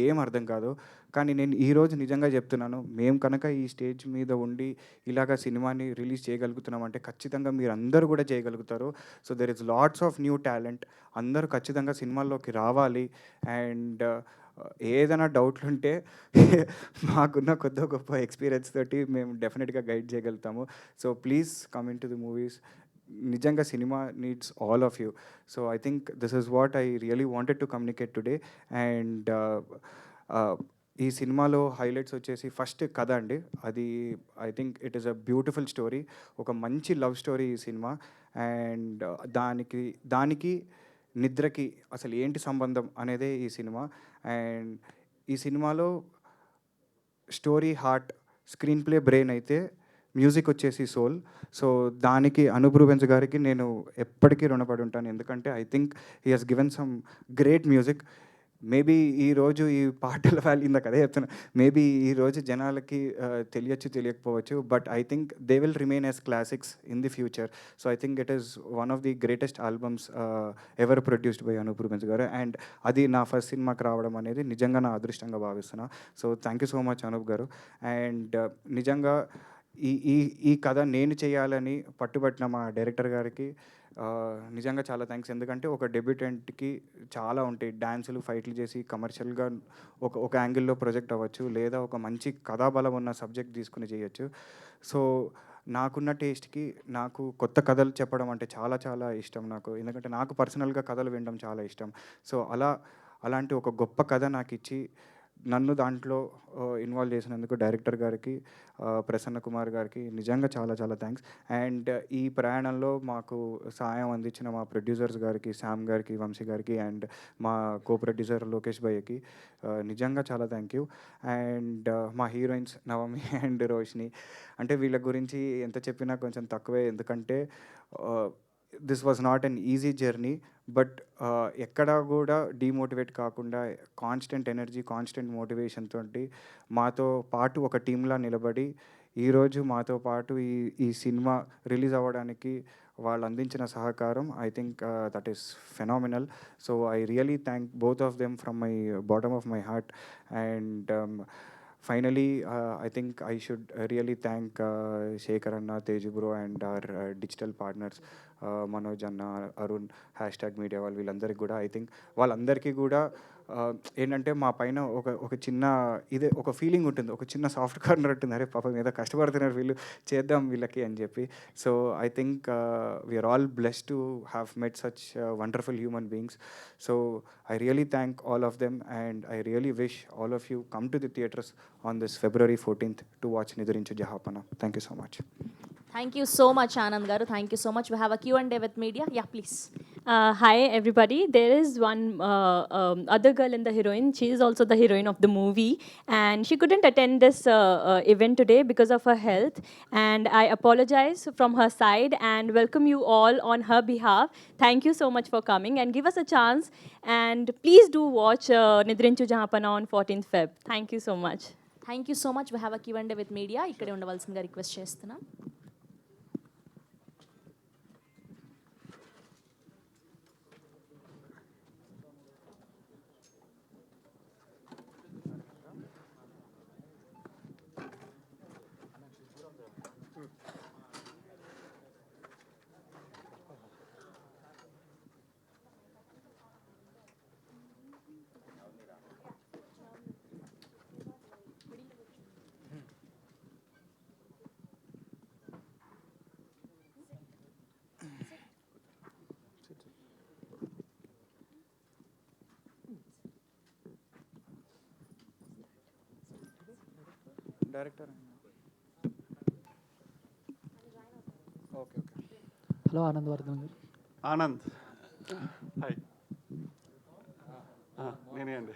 ఏం అర్థం కాదు. కానీ నేను ఈరోజు నిజంగా చెప్తున్నాను, మేము కనుక ఈ స్టేజ్ మీద ఉండి ఇలాగ సినిమాని రిలీజ్ చేయగలుగుతున్నామంటే ఖచ్చితంగా మీరు అందరూ కూడా చేయగలుగుతారు. So there is lots of new talent. అందరూ ఖచ్చితంగా సినిమాల్లోకి రావాలి. అండ్ ఏదైనా డౌట్లు ఉంటే మాకున్న కొద్ది గొప్ప ఎక్స్పీరియన్స్ తోటి మేము డెఫినెట్గా గైడ్ చేయగలుగుతాము. So please come in to the movies. నిజంగా cinema needs all of you. So I think this is what I really wanted to communicate today. And ఈ సినిమాలో హైలైట్స్ వచ్చేసి ఫస్ట్ కథ అండి. అది I think it is a beautiful story, ఒక మంచి love story ఈ సినిమా. అండ్ దానికి నిద్రకి అసలు ఏంటి సంబంధం అనేదే ఈ సినిమా. అండ్ ఈ సినిమాలో story heart, screen play brain అయితే మ్యూజిక్ వచ్చేసి సోల్. సో దానికి అనూప్ రూబెన్స్ గారికి నేను ఎప్పటికీ రుణపడి ఉంటాను. ఎందుకంటే I think he has given some great music. Maybe ఈరోజు ఈ పాటల వాల్యూ ఇందాక అదే చెప్తున్నా, మేబీ ఈరోజు జనాలకి తెలియచ్చు తెలియకపోవచ్చు, but I think they will remain as classics in the future. So I think it is one of the greatest albums ever produced by Anup Rubens garu. And అది నా ఫస్ట్ సినిమాకి రావడం అనేది నిజంగా నా అదృష్టంగా భావిస్తున్నా. So thank you so much Anoop గారు. అండ్ నిజంగా ఈ ఈ ఈ కథ నేను చేయాలని పట్టుబట్టిన మా డైరెక్టర్ గారికి నిజంగా చాలా థ్యాంక్స్. ఎందుకంటే ఒక డెబ్యూటెంట్కి చాలా ఉంటాయి, డ్యాన్సులు ఫైట్లు చేసి కమర్షియల్గా ఒక యాంగిల్లో ప్రొజెక్ట్ అవ్వచ్చు, లేదా ఒక మంచి కథాబలం ఉన్న సబ్జెక్ట్ తీసుకుని చేయొచ్చు. సో నాకున్న టేస్ట్కి నాకు కొత్త కథలు చెప్పడం అంటే చాలా చాలా ఇష్టం నాకు. ఎందుకంటే నాకు పర్సనల్గా కథలు వినడం చాలా ఇష్టం. సో అలాంటి ఒక గొప్ప కథ నాకు ఇచ్చి నన్ను దాంట్లో ఇన్వాల్వ్ చేసినందుకు డైరెక్టర్ గారికి, ప్రసన్న కుమార్ గారికి నిజంగా చాలా చాలా థ్యాంక్స్. అండ్ ఈ ప్రయాణంలో మాకు సహాయం అందించిన మా ప్రొడ్యూసర్స్ గారికి, శ్యామ్ గారికి, వంశీ గారికి, అండ్ మా కో ప్రొడ్యూసర్ లోకేష్ భయ్యకి నిజంగా చాలా థ్యాంక్ యూ. అండ్ మా హీరోయిన్స్ నవమి అండ్ రోషిని, అంటే వీళ్ళ గురించి ఎంత చెప్పినా కొంచెం తక్కువే. ఎందుకంటే this was not an easy journey, but ఎక్కడా కూడా డీమోటివేట్ కాకుండా కాన్స్టెంట్ ఎనర్జీ, కాన్స్టెంట్ మోటివేషన్ తోటి మాతో పాటు ఒక టీంలా నిలబడి ఈరోజు మాతో పాటు ఈ సినిమా రిలీజ్ అవ్వడానికి వాళ్ళు అందించిన సహకారం I think that is phenomenal. So I really thank both of them from my bottom of my heart. And finally, I think I should really thank Shekhar Anna, Teju Bro, and our digital partners, Manoj Anna, Arun, #media వాళ్ళు వీళ్ళందరికీ కూడా I think వాళ్ళందరికీ కూడా ఏంటంటే మా పైన ఒక చిన్న ఇదే ఒక ఫీలింగ్ ఉంటుంది, ఒక చిన్న సాఫ్ట్ కార్నర్ ఉంటుంది, అరే పాపం ఏదో కష్టపడుతున్నారు వీళ్ళు, చేద్దాం వీళ్ళకి అని చెప్పి. So I think we are all blessed to have met such wonderful human beings. So I really thank all of them, and I really wish all of you come to the theatres on this February 14th to watch Nidarinchu Jahapana. Thank you so much. Thank you so much, Anand garu. Thank you so much. We have a Q&A with media. Yeah, please. Hi everybody. There is one other girl in the heroine. She is also the heroine of the movie, and she couldn't attend this event today because of her health. And I apologize from her side and welcome you all on her behalf. Thank you so much for coming and give us a chance. And please do watch Nidarinchu Jahapana on 14th Feb. Thank you so much. Thank you so much. We have a Q&A with media. ఇక్కడే ఉండవలసిందిగా request చేస్తున్నాం. Director. Okay. Hello Anand Vardhan గారు. Anand hi, నేనే అండి.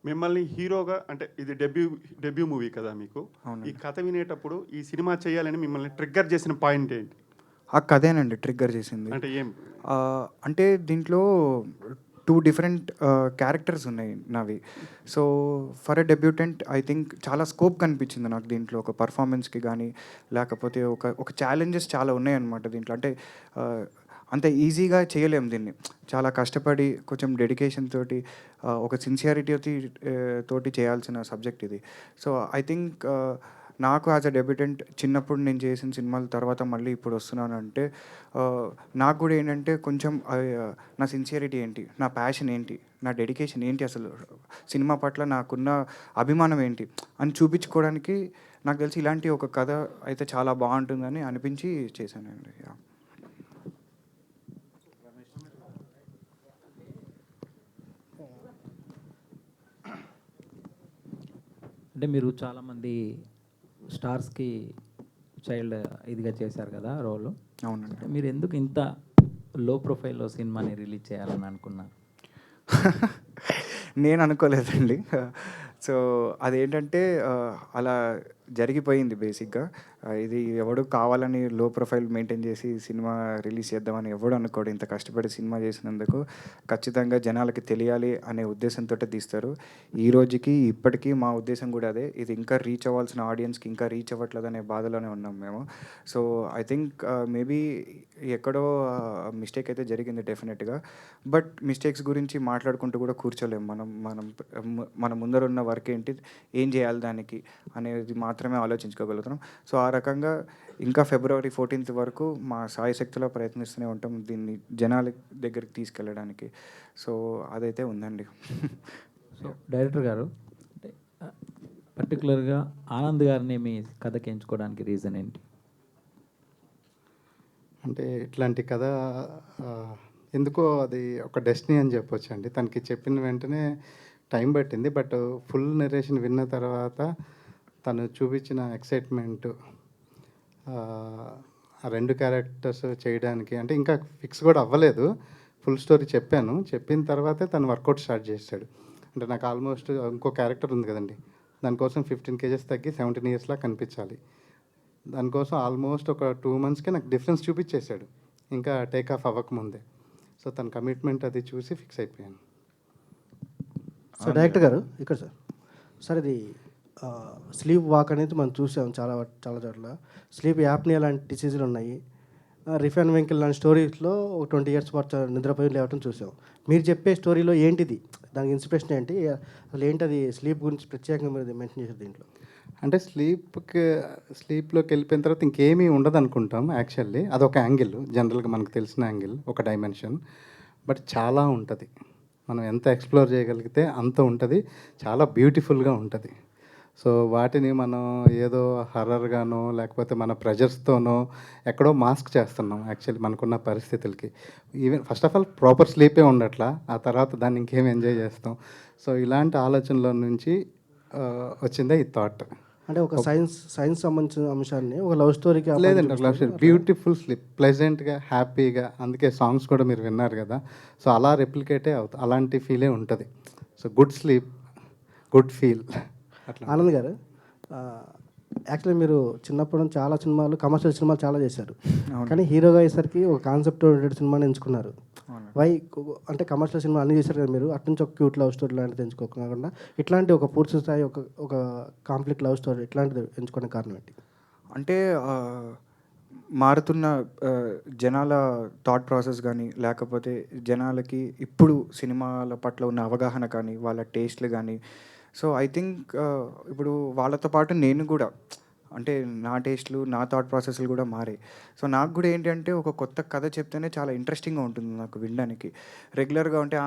మిమ్మల్ని హీరోగా, అంటే ఇది debut movie కదా మీకు, ఈ కథ వినేటప్పుడు ఈ సినిమా చేయాలని మిమ్మల్ని ట్రిగ్గర్ చేసిన పాయింట్ ఏంటి? ఆ కథేనండి ట్రిగ్గర్ చేసింది. అంటే ఏం అంటే దీంట్లో 2 different క్యారెక్టర్స్ ఉన్నాయి నావి. So for a debutant I think చాలా స్కోప్ కనిపించింది నాకు దీంట్లో, ఒక పర్ఫార్మెన్స్కి కానీ లేకపోతే ఒక ఛాలెంజెస్ చాలా ఉన్నాయన్నమాట దీంట్లో. అంటే అంత ఈజీగా చేయలేము దీన్ని, చాలా కష్టపడి కొంచెం డెడికేషన్ తోటి ఒక సిన్సియారిటీ తోటి చేయాల్సిన సబ్జెక్ట్ ఇది. సో ఐ థింక్ నాకు యాజ్ అ డెబ్యూటెంట్ చిన్నప్పుడు నేను చేసిన సినిమాల తర్వాత మళ్ళీ ఇప్పుడు వస్తున్నానంటే నాకు కూడా ఏంటంటే కొంచెం నా సిన్సియారిటీ ఏంటి, నా ప్యాషన్ ఏంటి, నా డెడికేషన్ ఏంటి, అసలు సినిమా పట్ల నాకున్న అభిమానం ఏంటి అని చూపించుకోవడానికి నాకు తెలిసి ఇలాంటి ఒక కథ అయితే చాలా బాగుంటుందని అనిపించి చేశానండి. అంటే మీరు చాలామంది స్టార్స్కి చైల్డ్ ఇదిగా చేశారు కదా రోల్. అవునండి. మీరు ఎందుకు ఇంత లో ప్రొఫైల్లో సినిమాని రిలీజ్ చేయాలని అనుకున్నారు? నేను అనుకోలేదండి. సో అదేంటంటే అలా జరిగిపోయింది బేసిక్గా. ఇది ఎవడు కావాలని లో ప్రొఫైల్ మెయింటైన్ చేసి సినిమా రిలీజ్ చేద్దామని ఎవడు అనుకోడు. ఇంత కష్టపడి సినిమా చేసినందుకు ఖచ్చితంగా జనాలకి తెలియాలి అనే ఉద్దేశంతో తీస్తారు. ఈ రోజుకి ఇప్పటికీ మా ఉద్దేశం కూడా అదే. ఇది ఇంకా రీచ్ అవ్వాల్సిన ఆడియన్స్కి ఇంకా రీచ్ అవ్వట్లేదు అనే బాధలోనే ఉన్నాం మేము. సో ఐ థింక్ మేబీ ఎక్కడో మిస్టేక్ అయితే జరిగింది డెఫినెట్గా. బట్ మిస్టేక్స్ గురించి మాట్లాడుకుంటూ కూడా కూర్చోలేము. మన ముందర ఉన్న వర్క్ ఏంటి, ఏం చేయాలి దానికి అనేది మాత్రమే ఆలోచించుకోగలుగుతున్నాం. సో ఆ రకంగా ఇంకా ఫిబ్రవరి 14th వరకు మా సాయశక్తిలో ప్రయత్నిస్తూనే ఉంటాం దీన్ని జనాల దగ్గరికి తీసుకెళ్ళడానికి. సో అదైతే ఉందండి. సో డైరెక్టర్ గారు, అంటే పర్టికులర్గా ఆనంద్ గారిని మీ కథకి ఎంచుకోవడానికి రీజన్ ఏంటి? అంటే ఇట్లాంటి కథ ఎందుకో అది ఒక డెస్టినీ అని చెప్పొచ్చు అండి. తనకి చెప్పిన వెంటనే టైం పట్టింది. బట్ ఫుల్ నెరేషన్ విన్న తర్వాత తను చూపించిన ఎక్సైట్మెంట్, ఆ 2 క్యారెక్టర్స్ చేయడానికి, అంటే ఇంకా ఫిక్స్ కూడా అవ్వలేదు. ఫుల్ స్టోరీ చెప్పాను. చెప్పిన తర్వాతే తను వర్కౌట్ స్టార్ట్ చేశాడు. అంటే నాకు ఆల్మోస్ట్ ఇంకో క్యారెక్టర్ ఉంది కదండి, దానికోసం 15 kgs తగ్గి 17 yearsలా కనిపించాలి. దానికోసం ఆల్మోస్ట్ ఒక 2 monthsకే నాకు డిఫరెన్స్ చూపించేశాడు, ఇంకా టేక్ ఆఫ్ అవ్వకముందే. సో తన కమిట్మెంట్ అది చూసి ఫిక్స్ అయిపోయాను. సార్ డైరెక్టర్ గారు ఇక్కడ సార్ ఇది స్లీప్ వాక్ అనేది మనం చూసాం చాలా చోట్ల. స్లీప్ యాప్నియా లాంటి డిసీజులు ఉన్నాయి. రిఫాన్ వెంకిల్ లాంటి స్టోరీస్లో 20 years పాటు నిద్రపోయి లేవటం చూసాం. మీరు చెప్పే స్టోరీలో ఏంటిది, దానికి ఇన్స్పిరేషన్ ఏంటి, అసలు ఏంటి అది స్లీప్ గురించి ప్రత్యేకంగా మీరు మెన్షన్ చేశారు దీంట్లో? అంటే స్లీప్లోకి వెళ్ళిపోయిన తర్వాత ఇంకేమీ ఉండదు అనుకుంటాం యాక్చువల్లీ. అదొక యాంగిల్, జనరల్గా మనకు తెలిసిన యాంగిల్, ఒక డైమెన్షన్. బట్ చాలా ఉంటుంది, మనం ఎంత ఎక్స్ప్లోర్ చేయగలిగితే అంత ఉంటుంది, చాలా బ్యూటిఫుల్గా ఉంటుంది. సో వాటిని మనం ఏదో హర్రర్గానో లేకపోతే మన ప్రెజర్స్తోనో ఎక్కడో మాస్క్ చేస్తున్నాం యాక్చువల్లీ మనకున్న పరిస్థితులకి. Even first of all proper స్లీపే ఉండట్లా, ఆ తర్వాత దాన్ని ఇంకేం ఎంజాయ్ చేస్తాం. సో ఇలాంటి ఆలోచనల నుంచి వచ్చిందే ఈ థాట్. అంటే ఒక సైన్స్ సంబంధించిన అంశాన్ని ఒక లవ్ స్టోరీకి లేదండి, లవ్ స్టోరీ బ్యూటిఫుల్ స్లీప్, ప్లెజెంట్గా, హ్యాపీగా. అందుకే సాంగ్స్ కూడా మీరు విన్నారు కదా. సో అలా రెప్లికేటే అవుతుంది, అలాంటి ఫీలే ఉంటుంది. So good sleep, good feel. Anand గారు, యాక్చువల్లీ మీరు చిన్నప్పుడు చాలా సినిమాలు, కమర్షియల్ సినిమాలు చాలా చేశారు. కానీ హీరోగా అయ్యేసరికి ఒక కాన్సెప్ట్ ఓరియంటెడ్ సినిమాని ఎంచుకున్నారు. వై? అంటే కమర్షియల్ సినిమా అన్నీ చేశారు కదా మీరు, అటు నుంచి ఒక క్యూట్ లవ్ స్టోరీ లాంటిది ఎంచుకోకుండా ఇట్లాంటి ఒక పూర్తి స్థాయి ఒక కాంప్లెక్స్ లవ్ స్టోరీ ఇట్లాంటిది ఎంచుకునే కారణం ఏంటి? అంటే మారుతున్న జనాల థాట్ ప్రాసెస్ కానీ, లేకపోతే జనాలకి ఇప్పుడు సినిమాల పట్ల ఉన్న అవగాహన కానీ, వాళ్ళ టేస్ట్లు కానీ. సో ఐ థింక్ ఇప్పుడు వాళ్ళతో పాటు నేను కూడా, అంటే నా టేస్ట్లు, నా థాట్ ప్రాసెస్లు కూడా మారాయి. సో నాకు కూడా ఏంటంటే ఒక కొత్త కథ చెప్తేనే చాలా ఇంట్రెస్టింగ్గా ఉంటుంది నాకు వినడానికి. రెగ్యులర్గా అంటే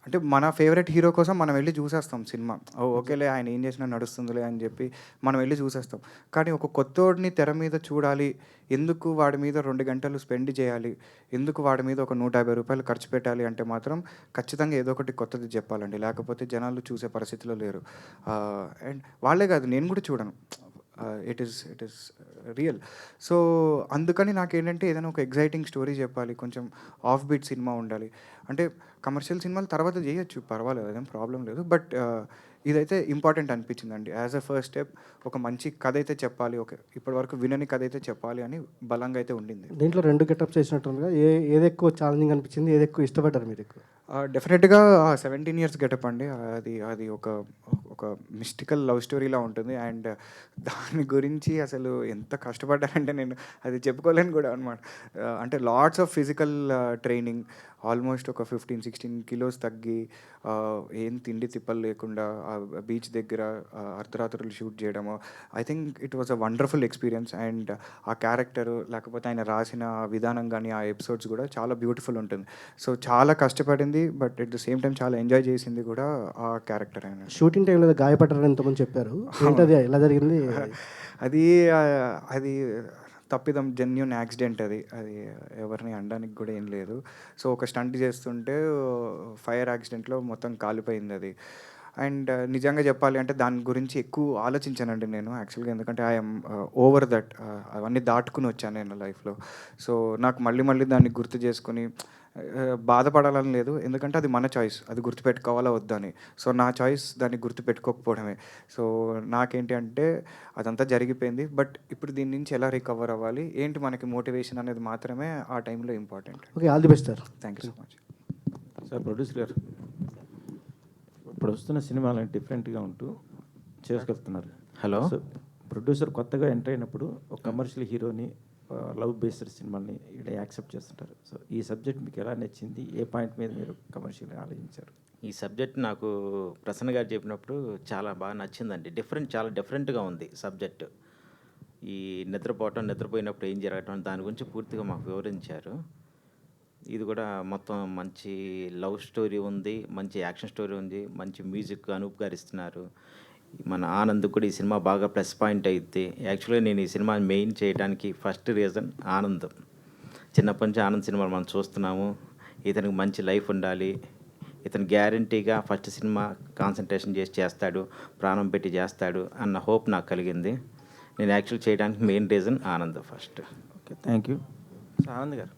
అంటే మన ఫేవరెట్ హీరో కోసం మనం వెళ్ళి చూసేస్తాం సినిమా. ఓకేలే ఆయన ఏం చేసినా నడుస్తుందిలే అని చెప్పి మనం వెళ్ళి చూసేస్తాం. కానీ ఒక కొత్తోడిని తెర మీద చూడాలి, ఎందుకు వాడి మీద 2 గంటలు స్పెండ్ చేయాలి, ఎందుకు వాడి మీద ఒక 150 రూపాయలు ఖర్చు పెట్టాలి అంటే మాత్రం ఖచ్చితంగా ఏదో ఒకటి కొత్తది చెప్పాలండి, లేకపోతే జనాలు చూసే పరిస్థితిలో లేరు. అండ్ వాళ్ళే కాదు, నేను కూడా చూడను. It is real. సో అందుకని నాకేంటంటే ఏదైనా ఒక ఎగ్జైటింగ్ స్టోరీ చెప్పాలి, కొంచెం ఆఫ్ బీట్ సినిమా ఉండాలి. అంటే కమర్షియల్ సినిమాలు తర్వాత చేయొచ్చు, పర్వాలేదు, అదేం ప్రాబ్లం లేదు. బట్ ఇదైతే ఇంపార్టెంట్ అనిపించిందండి. యాజ్ అ ఫస్ట్ స్టెప్ ఒక మంచి కథ అయితే చెప్పాలి, ఒక ఇప్పటివరకు వినని కథ అయితే చెప్పాలి అని బలంగా అయితే ఉండింది. దీంట్లో 2 గెటప్స్ చేసినట్టుగా ఏది ఎక్కువ ఛాలెంజింగ్ అనిపించింది, ఏది ఎక్కువ ఇష్టపడ్డారు మీరు ఎక్కువ? డెఫినెట్గా 17 years గెటప్ అండి. అది ఒక మిస్టికల్ లవ్ స్టోరీలా ఉంటుంది. అండ్ దాని గురించి అసలు ఎంత కష్టపడ్డానంటే నేను అది చెప్పుకోలేను కూడా అనమాట. అంటే lots of physical training, almost ఒక 15-16 kilos తగ్గి, ఏం తిండి తిప్పలు లేకుండా బీచ్ దగ్గర అర్ధరాత్రులు షూట్ చేయడము. I think it was a wonderful experience. And ఆ క్యారెక్టరు, లేకపోతే ఆయన రాసిన విధానం కానీ, ఆ ఎపిసోడ్స్ కూడా చాలా బ్యూటిఫుల్ ఉంటుంది. సో చాలా కష్టపడింది, but at the same time చాలా ఎంజాయ్ చేసింది కూడా ఆ క్యారెక్టర్ అయినా. షూటింగ్ టైంలో గాయపడ్డారని ఎంతమంది చెప్పారు, ఏంటది, ఎలా జరిగింది? అది తప్పిదం, జెన్యూన్ యాక్సిడెంట్. అది ఎవరిని అనడానికి కూడా ఏం లేదు. సో ఒక స్టంట్ చేస్తుంటే ఫైర్ యాక్సిడెంట్లో మొత్తం కాలిపోయింది అది. అండ్ నిజంగా చెప్పాలి అంటే దాని గురించి ఎక్కువ ఆలోచించానండి నేను యాక్చువల్గా, ఎందుకంటే ఐఎమ్ ఓవర్ దట్. అవన్నీ దాటుకుని వచ్చాను నేను లైఫ్లో. సో నాకు మళ్ళీ దాన్ని గుర్తు చేసుకుని బాధపడాలని లేదు, ఎందుకంటే అది మన చాయిస్, అది గుర్తుపెట్టుకోవాలా వద్దని. సో నా చాయిస్ దాన్ని గుర్తుపెట్టుకోకపోవడమే. సో నాకేంటి అంటే అదంతా జరిగిపోయింది, బట్ ఇప్పుడు దీని నుంచి ఎలా రికవర్ అవ్వాలి, ఏంటి మనకి మోటివేషన్ అనేది మాత్రమే ఆ టైంలో important. Okay, all the best sir. Thank you so much. Sir producer గారు, ఇప్పుడు వస్తున్న సినిమాలు డిఫరెంట్గా ఉంటూ చేసుకెళ్తున్నారు. హలో. సో ప్రొడ్యూసర్ కొత్తగా ఎంటర్ అయినప్పుడు ఒక కమర్షియల్ హీరోని లవ్ బేస్డ్ సినిమాని ఇక్కడ యాక్సెప్ట్ చేస్తుంటారు. సో ఈ సబ్జెక్ట్ మీకు ఎలా నచ్చింది, ఏ పాయింట్ మీద మీరు కమర్షియల్గా ఆలోచించారు? ఈ సబ్జెక్ట్ నాకు ప్రసన్న గారు చెప్పినప్పుడు చాలా బాగా నచ్చిందండి. చాలా డిఫరెంట్గా ఉంది సబ్జెక్ట్. ఈ నిద్రపోయినప్పుడు ఏం జరగటం దాని గురించి పూర్తిగా మాకు వివరించారు. ఇది కూడా మొత్తం మంచి లవ్ స్టోరీ ఉంది, మంచి యాక్షన్ స్టోరీ ఉంది, మంచి మ్యూజిక్ అనూప్ గారు ఇస్తున్నారు. మన ఆనంద్ కూడా ఈ సినిమా బాగా ప్లస్ పాయింట్ అయింది. యాక్చువల్గా నేను ఈ సినిమా మెయిన్ చేయడానికి ఫస్ట్ రీజన్ ఆనంద్. చిన్నప్పటి నుంచి ఆనంద్ సినిమాలు మనం చూస్తున్నాము. ఇతనికి మంచి లైఫ్ ఉండాలి, ఇతను గ్యారంటీగా ఫస్ట్ సినిమా కాన్సన్ట్రేషన్ చేస్తాడు, ప్రాణం పెట్టి చేస్తాడు అన్న హోప్ నాకు కలిగింది. నేను యాక్చువల్ చేయడానికి main reason Anand first. Okay, thank you. So Anand గారు,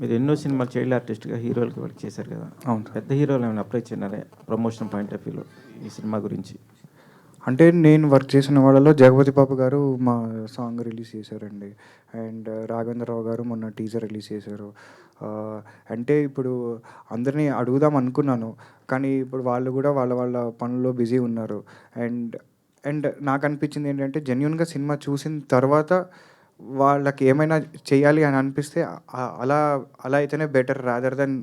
మీరు ఎన్నో సినిమాలు చైల్డ్ ఆర్టిస్ట్గా హీరోలకి వర్క్ చేశారు కదా. అవును. పెద్ద హీరోలు ఏమైనా అప్రోచ్ అయినారే ప్రమోషన్ పాయింట్ ఆఫ్ వ్యూలో ఈ సినిమా గురించి? అంటే నేను వర్క్ చేసిన వాళ్ళలో జగపతి బాబు గారు మా సాంగ్ రిలీజ్ చేశారండి, అండ్ రాఘవేంద్రరావు గారు మొన్న టీజర్ రిలీజ్ చేశారు. అంటే ఇప్పుడు అందరినీ అడుగుదాం అనుకున్నాను, కానీ ఇప్పుడు వాళ్ళు కూడా వాళ్ళ పనుల్లో బిజీ ఉన్నారు. అండ్ నాకు అనిపించింది ఏంటంటే జెన్యున్గా సినిమా చూసిన తర్వాత వాళ్ళకి ఏమైనా చేయాలి అని అనిపిస్తే అలా అయితేనే బెటర్, రాదర్ దెన్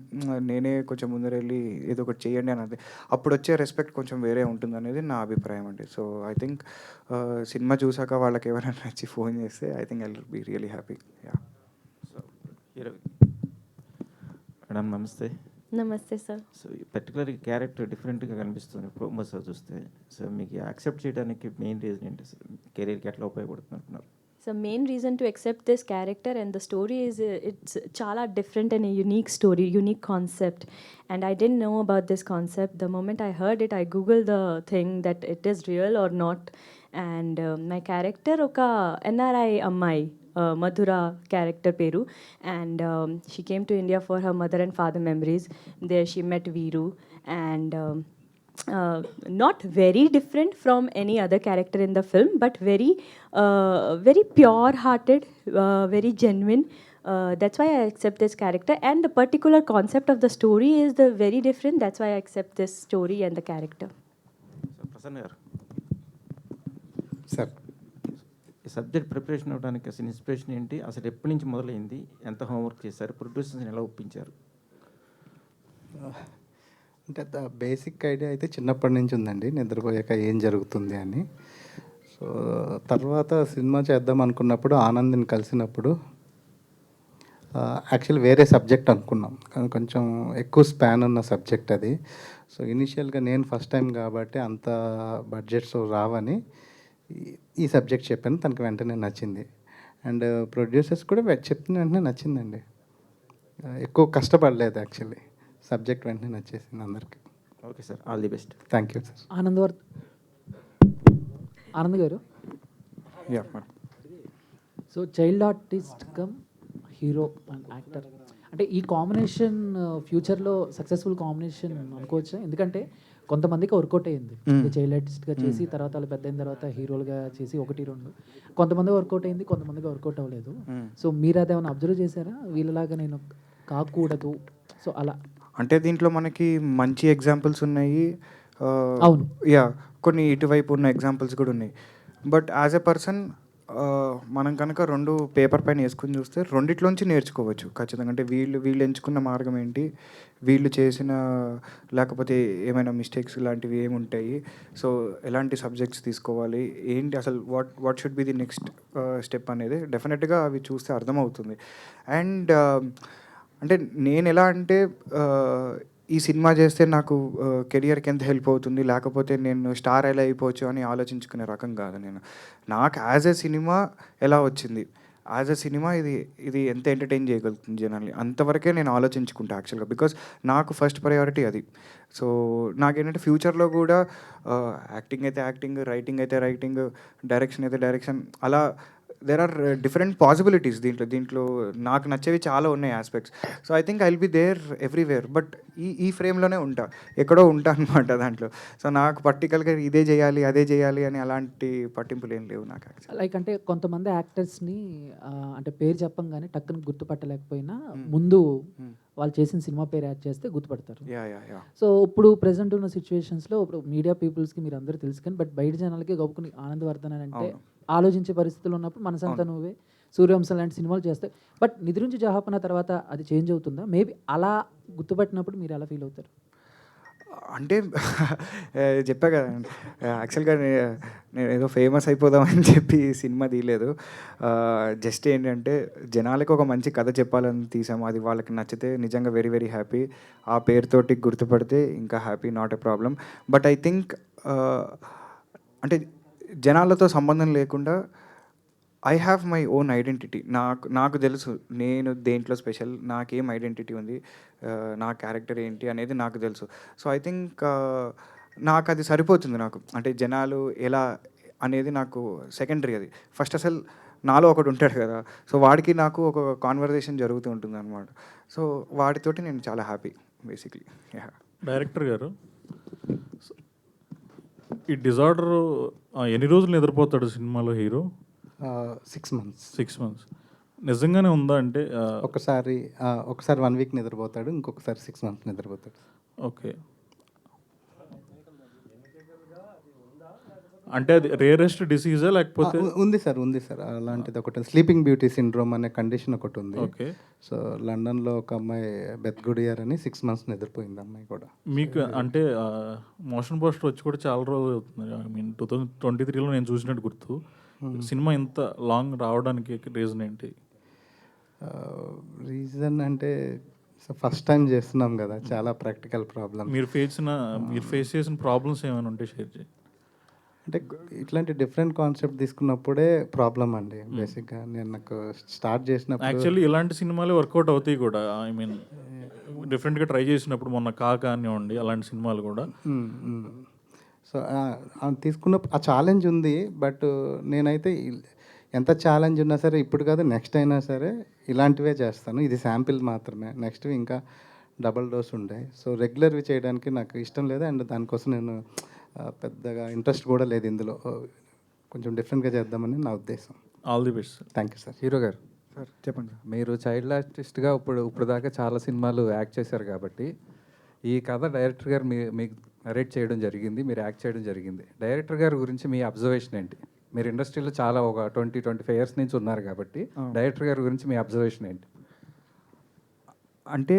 నేనే కొంచెం ముందర వెళ్ళి ఏదో ఒకటి చేయండి అన్నది. అప్పుడు వచ్చే రెస్పెక్ట్ కొంచెం వేరే ఉంటుంది అనేది నా అభిప్రాయం అండి. సో ఐ థింక్ సినిమా చూసాక వాళ్ళకి ఎవరైనా నచ్చి ఫోన్ చేస్తే I think I will be really happy. Yeah. So hero madam నమస్తే. నమస్తే సార్. సో ఈ పర్టికులర్ క్యారెక్టర్ డిఫరెంట్గా కనిపిస్తుంది ప్రోమోస్ చూస్తే. సో మీకు యాక్సెప్ట్ చేయడానికి మెయిన్ రీజన్ ఏంటి సార్? కెరీర్కి ఎట్లా ఉపయోగపడుతుంది అంటున్నారు? So main reason to accept this character and the story is it's chala different and a unique story, unique concept. And I didn't know about this concept. The moment I heard it, I googled the thing that it is real or not. And my character oka NRI Ammai, Madhura character Peru. And she came to India for her mother and father memories. There she met Veeru and not very different from any other character in the film, but very pure-hearted, very genuine. That's why I accept this character, and the particular concept of the story is the very different. That's why I accept this story and the character. So Prasanna గారు, sir ఈ subject preparation అవ్వడానికి అసలు inspiration ఏంటి? అసలు ఎప్పటి నుంచి మొదలైంది? ఎంత హోంవర్క్ చేశారు? ప్రొడ్యూసర్స్ని ఎలా ఒప్పించారు? అంటే బేసిక్ ఐడియా అయితే చిన్నప్పటి నుంచి ఉందండి, నిద్రపోయాక ఏం జరుగుతుంది అని. సో తర్వాత సినిమా చేద్దాం అనుకున్నప్పుడు ఆనంద్ని కలిసినప్పుడు యాక్చువల్ వేరే సబ్జెక్ట్ అనుకున్నాం, కానీ కొంచెం ఎక్కువ స్పాన్ ఉన్న సబ్జెక్ట్ అది. సో ఇనిషియల్గా నేను ఫస్ట్ టైం కాబట్టి అంత బడ్జెట్స్ రావని ఈ సబ్జెక్ట్ చెప్పాను, తనకి వెంటనే నచ్చింది. అండ్ ప్రొడ్యూసర్స్ కూడా చెప్పిన వెంటనే నచ్చిందండి, ఎక్కువ కష్టపడలేదు యాక్చువల్లీ, సబ్జెక్ట్ వెంటనే నచ్చేసింది అందరికి. Okay sir, all the best. Thank you sir. Anand గారు, yeah. So child artist come hero and actor అంటే ఈ కాంబినేషన్ ఫ్యూచర్లో సక్సెస్ఫుల్ కాంబినేషన్ అనుకోవచ్చా? ఎందుకంటే కొంతమందికి వర్కౌట్ అయ్యింది, చైల్డ్ ఆర్టిస్ట్గా చేసి తర్వాత వాళ్ళు పెద్ద అయిన తర్వాత హీరోలుగా చేసి 1-2. కొంతమంది వర్కౌట్ అయింది, కొంతమందికి వర్కౌట్ అవ్వలేదు. సో మీరు అదేమైనా అబ్జర్వ్ చేశారా? వీళ్ళలాగా నేను కాకూడదు, సో అలా. అంటే దీంట్లో మనకి మంచి ఎగ్జాంపుల్స్ ఉన్నాయి, అవును, యా, కొన్ని ఇటువైపు ఉన్న ఎగ్జాంపుల్స్ కూడా ఉన్నాయి. బట్ యాజ్ ఎ పర్సన్ మనం కనుక 2 పేపర్ పైన వేసుకుని చూస్తే రెండిట్లోంచి నేర్చుకోవచ్చు ఖచ్చితంగా. అంటే వీళ్ళు ఎంచుకున్న మార్గం ఏంటి, వీళ్ళు చేసిన లేకపోతే ఏమైనా మిస్టేక్స్ లాంటివి ఏముంటాయి, సో ఎలాంటి సబ్జెక్ట్స్ తీసుకోవాలి, ఏంటి అసలు what should be the next step అనేది డెఫినెట్గా అవి చూస్తే అర్థమవుతుంది. అండ్ అంటే నేను ఎలా అంటే ఈ సినిమా చేస్తే నాకు కెరియర్కి ఎంత హెల్ప్ అవుతుంది, లేకపోతే నేను స్టార్ ఎలా అయిపోవచ్చు అని ఆలోచించుకునే రకం కాదు నేను. నాకు యాజ్ ఎ సినిమా ఎలా వచ్చింది, యాజ్ ఎ సినిమా ఇది ఎంత ఎంటర్టైన్ చేయగలుగుతుంది జనాల్ని, అంతవరకే నేను ఆలోచించుకుంటా యాక్చువల్గా. బికాస్ నాకు ఫస్ట్ ప్రయారిటీ అది. సో నాకేంటంటే ఫ్యూచర్లో కూడా యాక్టింగ్ అయితే యాక్టింగ్, రైటింగ్ అయితే రైటింగ్, డైరెక్షన్ అయితే డైరెక్షన్, అలా దెర్ ఆర్ డిఫరెంట్ పాసిబిలిటీస్ దీంట్లో నాకు నచ్చేవి చాలా ఉన్నాయి aspects. So I think I will be there everywhere, but ఈ ఫ్రేమ్లోనే ఉంటా, ఎక్కడో ఉంటా అనమాట దాంట్లో. సో నాకు పర్టికులర్గా ఇదే చేయాలి అదే చేయాలి అని అలాంటి పట్టింపులు ఏం లేవు నాకు. లైక్ అంటే కొంతమంది యాక్టర్స్ని అంటే పేరు చెప్పంగానే టక్కున గుర్తుపట్టలేకపోయినా ముందు వాళ్ళు చేసిన సినిమా పేరు యాడ్ చేస్తే గుర్తుపడతారు. సో ఇప్పుడు ప్రెసెంట్ ఉన్న సిచ్యువేషన్స్లో ఇప్పుడు మీడియా పీపుల్స్కి మీరు అందరూ తెలుసు కానీ బట్ బయట జనాలకి గొప్పని ఆనందవర్ధన్ అని అంటే ఆలోచించే పరిస్థితులు ఉన్నప్పుడు మనసంతా నువ్వే, సూర్యవంశం లాంటి సినిమాలు చేస్తాయి. బట్ నిద్రించి జహాపన తర్వాత అది చేంజ్ అవుతుందా? మేబీ అలా గుర్తుపట్టినప్పుడు మీరు ఎలా ఫీల్ అవుతారు? అంటే చెప్పా కదండి, యాక్చువల్గా నేను ఏదో ఫేమస్ అయిపోదామని చెప్పి సినిమా తీయలేదు. జస్ట్ ఏంటంటే జనాలకి ఒక మంచి కథ చెప్పాలని తీసాము. అది వాళ్ళకి నచ్చితే నిజంగా వెరీ వెరీ హ్యాపీ. ఆ పేరుతోటి గుర్తుపడితే ఇంకా happy, not a problem. But I think అంటే జనాలతో సంబంధం లేకుండా I have my own identity. నాకు తెలుసు నేను దేంట్లో స్పెషల్, నాకేం ఐడెంటిటీ ఉంది, నా క్యారెక్టర్ ఏంటి అనేది నాకు తెలుసు. సో ఐ థింక్ నాకు అది సరిపోతుంది. నాకు అంటే జనాలు ఎలా అనేది నాకు సెకండరీ. అది ఫస్ట్ అసలు నాలో ఒకడు ఉంటాడు కదా, సో వాడికి నాకు ఒక కాన్వర్జేషన్ జరుగుతూ ఉంటుంది అనమాట. సో వాడితోటి నేను చాలా హ్యాపీ బేసిక్లీ. డైరెక్టర్ గారు, ఈ డిజార్డర్ ఎన్ని రోజులు నిద్రపోతాడు సినిమాలో హీరో? 6 months. 6 months నిజంగానే ఉందా? అంటే ఒకసారి 1 week నిద్రపోతాడు, ఇంకొకసారి 6 months నిద్రపోతాడు. ఓకే, అంటే అది రేరెస్ట్ డిసీజా లేకపోతే? ఉంది సార్ అలాంటిది ఒకటి, స్లీపింగ్ బ్యూటీ సిండ్రోమ్ అనే కండిషన్ ఒకటి ఉంది. ఓకే. సో లండన్లో ఒక అమ్మాయి బెత్ గుడియర్ అని 6 months నిద్రపోయింది అమ్మాయి కూడా. మీకు అంటే మోషన్ పోస్టర్ వచ్చి కూడా చాలా రోజులు అవుతుంది. ఐ మీన్ 2023లో నేను చూసినట్టు గుర్తు. సినిమా ఇంత లాంగ్ రావడానికి రీజన్ ఏంటి? రీజన్ అంటే ఫస్ట్ టైం చేస్తున్నాం కదా, చాలా ప్రాక్టికల్ ప్రాబ్లమ్. మీరు ఫేస్ చేసిన ప్రాబ్లమ్స్ ఏమైనా ఉంటే షేర్ చేయండి. అంటే ఇట్లాంటి డిఫరెంట్ కాన్సెప్ట్ తీసుకున్నప్పుడే ప్రాబ్లం అండి బేసిక్గా. నేను నాకు స్టార్ట్ చేసినప్పుడు యాక్చువల్లీ ఇలాంటి సినిమాలే వర్కౌట్ అవుతాయి కూడా. ఐ మీన్ డిఫరెంట్గా ట్రై చేసినప్పుడు మొన్న కానివ్వండి అలాంటి సినిమాలు కూడా. సో తీసుకున్నప్పుడు ఆ ఛాలెంజ్ ఉంది. బట్ నేనైతే ఎంత ఛాలెంజ్ ఉన్నా సరే ఇప్పుడు కాదు నెక్స్ట్ అయినా సరే ఇలాంటివే చేస్తాను. ఇది శాంపిల్ మాత్రమే, నెక్స్ట్ ఇంకా డబల్ డోస్ ఉండే. సో రెగ్యులర్వి చేయడానికి నాకు ఇష్టం లేదు, అండ్ దానికోసం నేను పెద్దగా ఇంట్రెస్ట్ కూడా లేదు ఇందులో. కొంచెం డిఫరెంట్గా చేద్దామని నా ఉద్దేశం. All the best. Thank you sir. Hero గారు సార్ చెప్పండి. మీరు చైల్డ్ ఆర్టిస్ట్గా ఇప్పుడు దాకా చాలా సినిమాలు యాక్ట్ చేశారు కాబట్టి ఈ కథ డైరెక్టర్ గారు మీకు నరేట్ చేయడం జరిగింది, మీరు యాక్ట్ చేయడం జరిగింది. డైరెక్టర్ గారి గురించి మీ అబ్జర్వేషన్ ఏంటి? మీరు ఇండస్ట్రీలో చాలా ఒక 20-25 years నుంచి ఉన్నారు కాబట్టి డైరెక్టర్ గారి గురించి మీ అబ్జర్వేషన్ ఏంటి? అంటే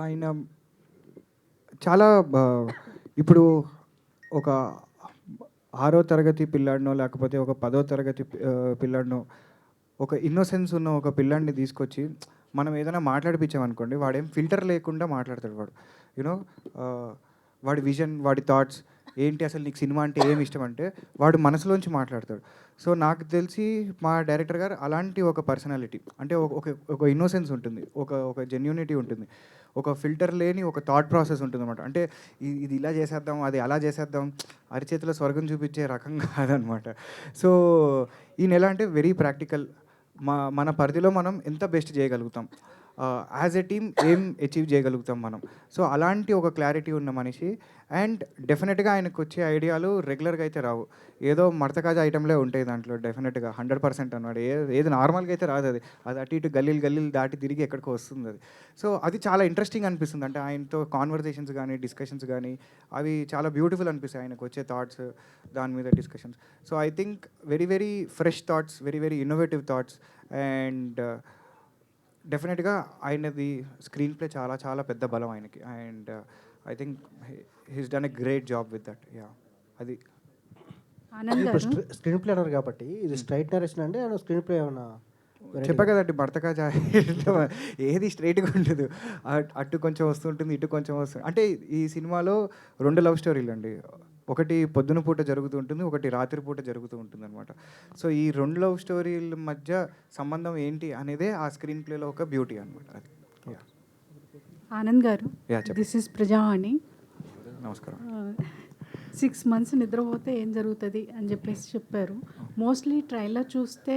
ఆయన చాలా ఇప్పుడు ఒక 6వ తరగతి పిల్లాడినో లేకపోతే ఒక 10వ తరగతి పిల్లాడినో, ఒక ఇన్నోసెన్స్ ఉన్న ఒక పిల్లాడిని తీసుకొచ్చి మనం ఏదైనా మాట్లాడిపించామనుకోండి, వాడేం ఫిల్టర్ లేకుండా మాట్లాడతాడు. వాడు యూనో వాడి విజన్, వాడి థాట్స్ ఏంటి, అసలు నీకు సినిమా అంటే ఏమి ఇష్టం అంటే వాడు మనసులోంచి మాట్లాడతాడు. సో నాకు తెలిసి మా డైరెక్టర్ గారు అలాంటి ఒక పర్సనాలిటీ, అంటే ఒక ఇన్నోసెన్స్ ఉంటుంది, ఒక జెన్యూనిటీ ఉంటుంది, ఒక ఫిల్టర్ లేని ఒక థాట్ ప్రాసెస్ ఉంటుంది అనమాట. అంటే ఇది ఇలా చేసేద్దాం, అది అలా చేసేద్దాం, అరిచేతిలో స్వర్గం చూపించే రకం కాదనమాట. సో ఈయన ఎలా అంటే వెరీ ప్రాక్టికల్. మన పరిధిలో మనం ఎంత బెస్ట్ చేయగలుగుతాం, యాజ్ ఎ టీమ్ ఏం అచీవ్ చేయగలుగుతాం మనం. సో అలాంటి ఒక క్లారిటీ ఉన్న మనిషి. అండ్ డెఫినెట్గా ఆయనకు వచ్చే ఐడియాలు రెగ్యులర్గా అయితే రావు, ఏదో మడతకాజ ఐటెంలే ఉంటాయి దాంట్లో డెఫినెట్గా 100% అన్నమాట. ఏది నార్మల్గా అయితే రాదు, అది అటు ఇటు గల్లీలు దాటి తిరిగి ఎక్కడికో వస్తుంది అది. సో అది చాలా ఇంట్రెస్టింగ్ అనిపిస్తుంది. అంటే ఆయనతో కాన్వర్జేషన్స్ కానీ డిస్కషన్స్ కానీ అవి చాలా బ్యూటిఫుల్ అనిపిస్తాయి, ఆయనకు వచ్చే థాట్స్ దాని మీద discussions. So I think very very fresh thoughts, very very innovative thoughts. And డెఫినెట్గా ఆయనది స్క్రీన్ ప్లే చాలా చాలా పెద్ద బలం ఆయనకి. And I think he's done a great job with that. Yeah, అది స్క్రీన్ ప్లే అన్నారు కాబట్టి ఇది స్ట్రైట్ నరేషన్ అండి, స్క్రీన్ ప్లే ఏమన్నా చెప్పా కదండి, భర్తకాజ ఏది స్ట్రైట్గా ఉండదు, అటు కొంచెం వస్తుంటుంది, ఇటు కొంచెం వస్తుంది. అంటే ఈ సినిమాలో 2 లవ్ స్టోరీలు అండి, ఒకటి పొద్దున పూట జరుగుతూ ఉంటుంది, ఒకటి రాత్రి పూట జరుగుతూ ఉంటుంది అనమాట. సో ఈ 2 లవ్ స్టోరీల మధ్య సంబంధం ఏంటి అనేదే ఆ స్క్రీన్ ప్లేలో ఒక బ్యూటీ అనమాట. అది. ఆనంద్ గారు, దిస్ ఇస్ ప్రజావాణి. నమస్కారం. 6 months నిద్రపోతే ఏం జరుగుతుంది అని చెప్పేసి చెప్పారు. మోస్ట్లీ ట్రైలర్ చూస్తే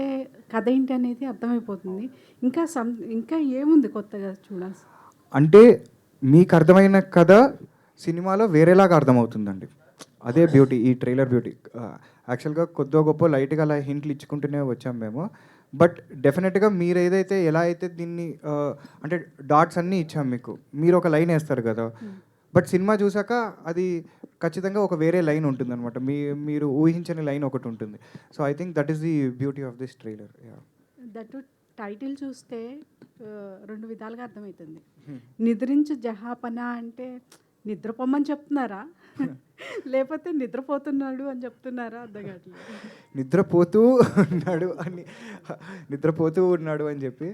కథ ఏంటి అనేది అర్థమైపోతుంది. ఇంకా ఏముంది కొత్తగా చూడాల్సి? అంటే మీకు అర్థమైన కథ సినిమాలో వేరేలాగా అర్థమవుతుందండి. అదే బ్యూటీ, ఈ ట్రైలర్ బ్యూటీ. యాక్చువల్గా కొద్దిగా గొప్ప లైట్గా అలా హింట్లు ఇచ్చుకుంటూనే వచ్చాం మేము. బట్ డెఫినెట్గా మీరు ఏదైతే ఎలా అయితే దీన్ని అంటే డాట్స్ అన్నీ ఇచ్చాం మీకు, మీరు ఒక లైన్ వేస్తారు కదా, బట్ సినిమా చూసాక అది ఖచ్చితంగా ఒక వేరే లైన్ ఉంటుంది అనమాట. మీరు ఊహించని లైన్ ఒకటి ఉంటుంది. So I think that is the beauty of this trailer. That title చూస్తే 2 విధాలుగా అర్థమవుతుంది. నిద్రించు జహాపన అంటే నిద్రపోమని చెప్తున్నారా లేకపోతే నిద్రపోతున్నాడు అని చెప్తున్నారా? అర్థం కావట్లేదు. నిద్రపోతూ ఉన్నాడు అని చెప్పి